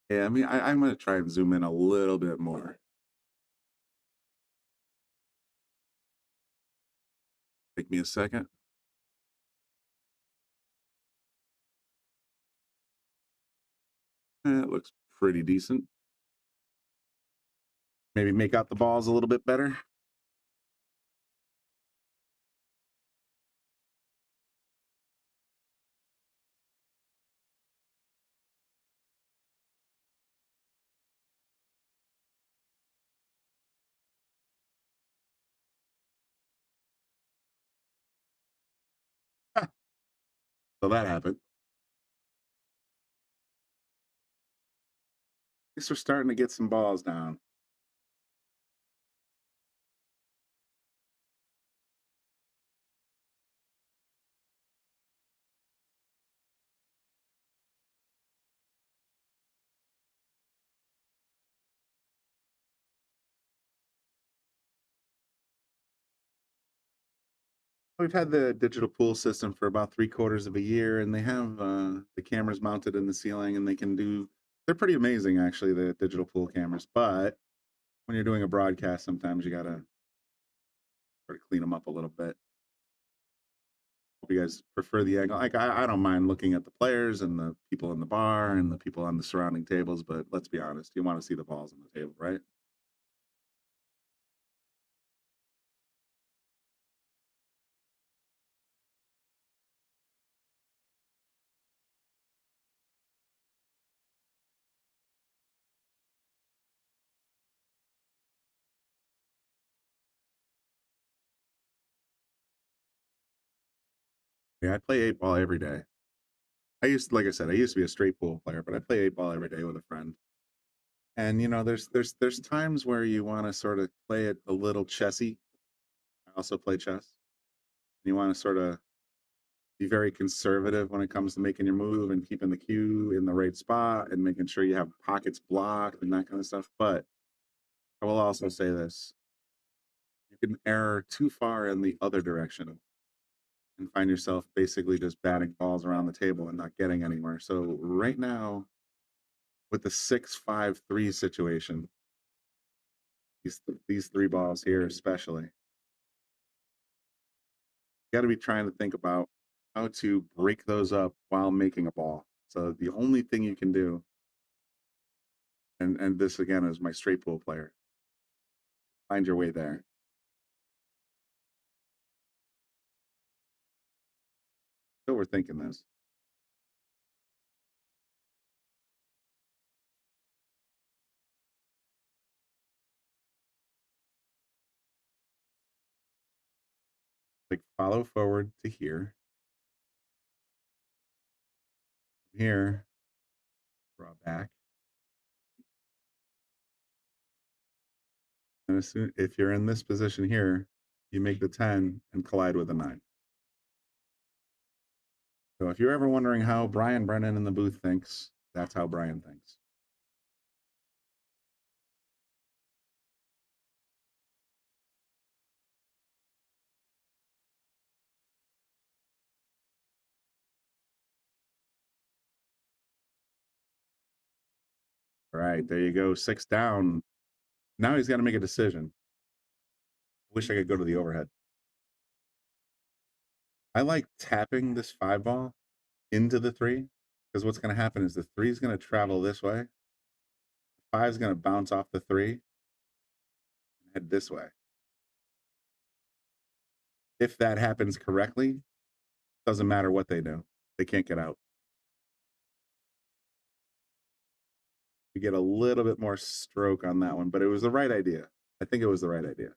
Yeah, I mean I'm gonna try and zoom in a little bit more. Take me a second. It looks pretty decent. Maybe make out the balls a little bit better. So that happened. At least we're starting to get some balls down. We've had the digital pool system for about 3/4 of a year, and they have the cameras mounted in the ceiling, and they're pretty amazing, actually, the digital pool cameras. But when you're doing a broadcast, sometimes you gotta sort of clean them up a little bit. Hope you guys prefer the angle. Like I don't mind looking at the players and the people in the bar and the people on the surrounding tables, but let's be honest, you want to see the balls on the table, right? Yeah, I play 8 ball every day. Like I said, I used to be a straight pool player, but I play 8 ball every day with a friend. And there's times where you want to sort of play it a little chessy. I also play chess. You want to sort of be very conservative when it comes to making your move and keeping the cue in the right spot and making sure you have pockets blocked and that kind of stuff. But I will also say this: you can err too far in the other direction and find yourself basically just batting balls around the table and not getting anywhere. So right now, with the 6-5-3 situation, these 3 balls here especially, you got to be trying to think about how to break those up while making a ball. So the only thing you can do, and this again is my straight pool player, find your way there. So we're thinking this. Like follow forward to here. Here, draw back. And if you're in this position here, you make the 10 and collide with a 9. So if you're ever wondering how Brian Brennan in the booth thinks, that's how Brian thinks. All right, there you go. 6 down. Now he's got to make a decision. I wish I could go to the overhead. I like tapping this 5 ball into the 3 because what's going to happen is the 3 is going to travel this way. The 5 is going to bounce off the 3 and head this way. If that happens correctly, doesn't matter what they do. They can't get out. We get a little bit more stroke on that one, but it was the right idea. I think it was the right idea.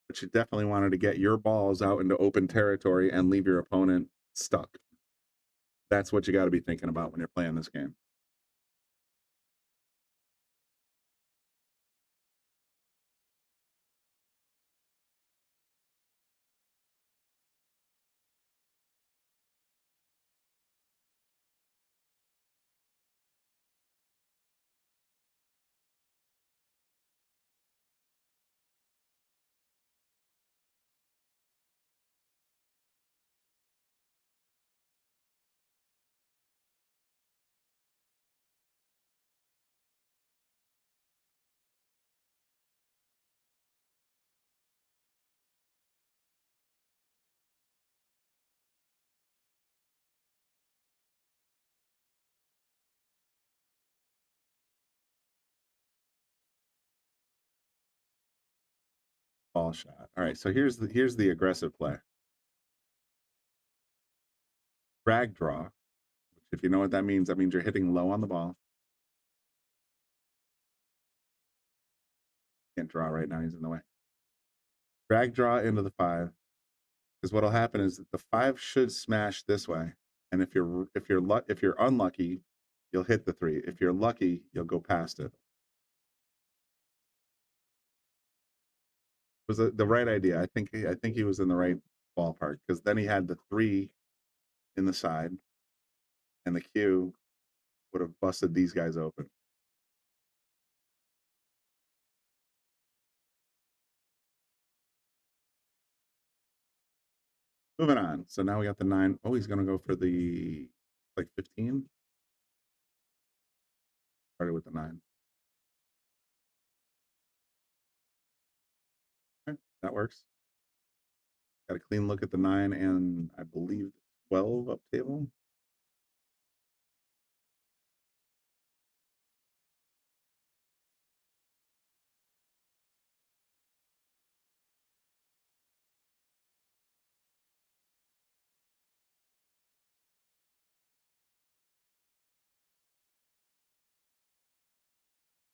But you definitely wanted to get your balls out into open territory and leave your opponent stuck. That's what you got to be thinking about when you're playing this game. ball shot. All right, so here's the aggressive play. Drag draw, which if you know what that means you're hitting low on the ball. Can't draw right now, he's in the way. Drag draw into the 5. Because what'll happen is that the 5 should smash this way. And if you're unlucky, you'll hit the 3. If you're lucky, you'll go past it. It was the right idea. I think he was in the right ballpark, because then he had the 3 in the side, and the cue would have busted these guys open. Moving on. So now we got the 9. Oh, he's going to go for the like 15. Started with the 9. Okay, that works. Got a clean look at the 9 and I believe 12 up table.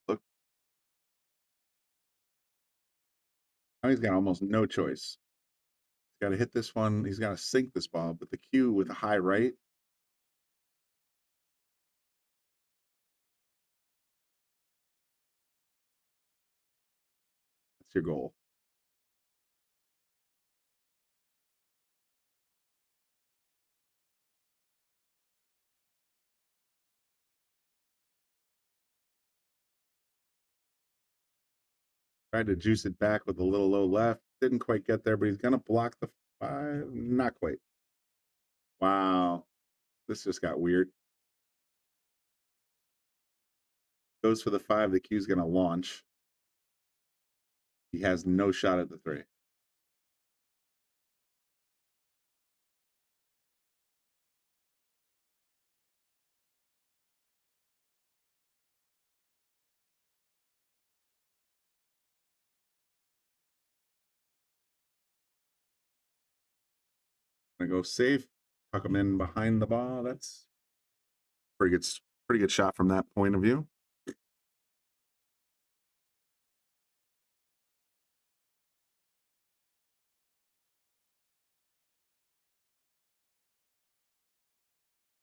Look. Now he's got almost no choice. He's got to hit this one. He's got to sink this ball, but the cue with a high right. That's your goal. Tried to juice it back with a little low left. Didn't quite get there, but he's going to block the 5. Not quite. Wow. This just got weird. Goes for the 5. The cue's going to launch. He has no shot at the 3. Gonna go safe, tuck him in behind the ball. That's pretty good shot from that point of view.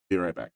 Be right back.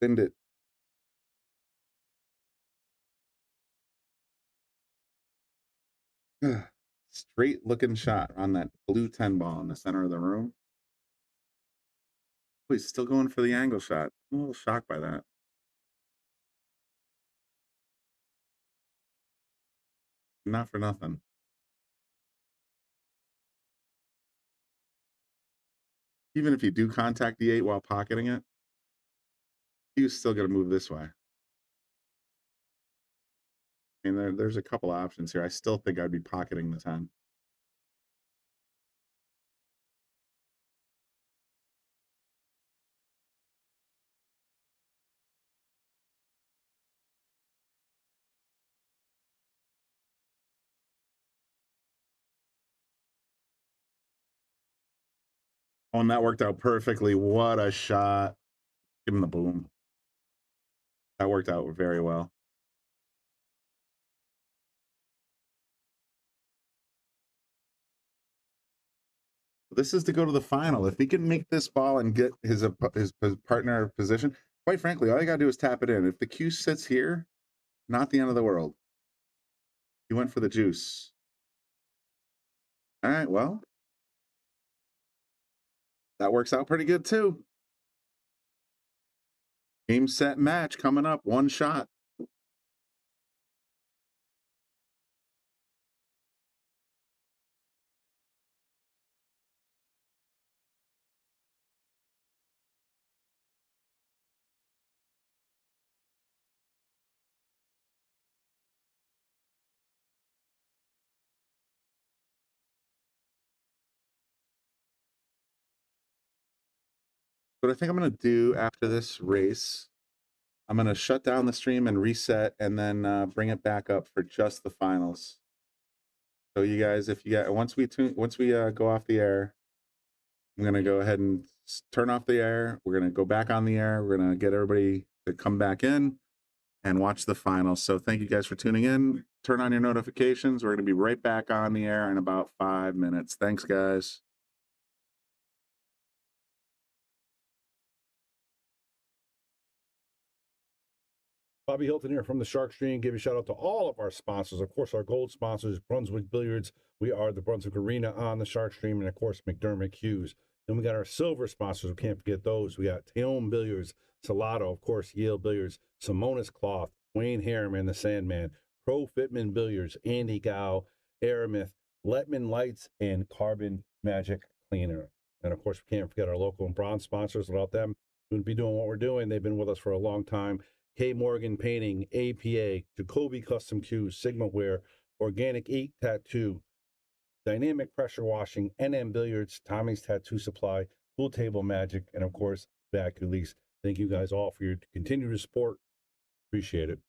Send it. straight looking shot on that blue 10 ball in the center of the room. Oh, he's still going for the angle shot. I'm a little shocked by that. Not for nothing. Even if you do contact the 8 while pocketing it, he's still going to move this way. I mean, there's a couple options here. I still think I'd be pocketing the 10. Oh, and that worked out perfectly. What a shot. Give him the boom. That worked out very well. This is to go to the final. If he can make this ball and get his partner position, quite frankly, all you got to do is tap it in. If the cue sits here, not the end of the world. He went for the juice. All right, well, that works out pretty good too. Game, set, match coming up. One shot. What I think I'm going to do after this race, I'm going to shut down the stream and reset, and then bring it back up for just the finals. So you guys, if you got once we go off the air, I'm going to go ahead and turn off the air. We're going to go back on the air. We're going to get everybody to come back in and watch the finals. So thank you guys for tuning in. Turn on your notifications. We're going to be right back on the air in about 5 minutes. Thanks, guys. Bobby Hilton here from the Sharkstream. Give a shout out to all of our sponsors. Of course, our gold sponsors, Brunswick Billiards. We are the Brunswick Arena on the Sharkstream, and of course, McDermott Cues. Then we got our silver sponsors. We can't forget those. We got Taom Billiards, Salotto, of course, Yale Billiards, Simonis Cloth, Wayne Harriman, the Sandman, Pro Fitman Billiards, Andy Gow, Aramith, Letman Lights, and Carbon Magic Cleaner. And of course, we can't forget our local and bronze sponsors. Without them, we wouldn't be doing what we're doing. They've been with us for a long time. K. Morgan Painting, APA, Jacoby Custom Cues, Sigma Wear, Organic Ink Tattoo, Dynamic Pressure Washing, NM Billiards, Tommy's Tattoo Supply, Pool Table Magic, and of course, Back Release. Thank you guys all for your continued support. Appreciate it.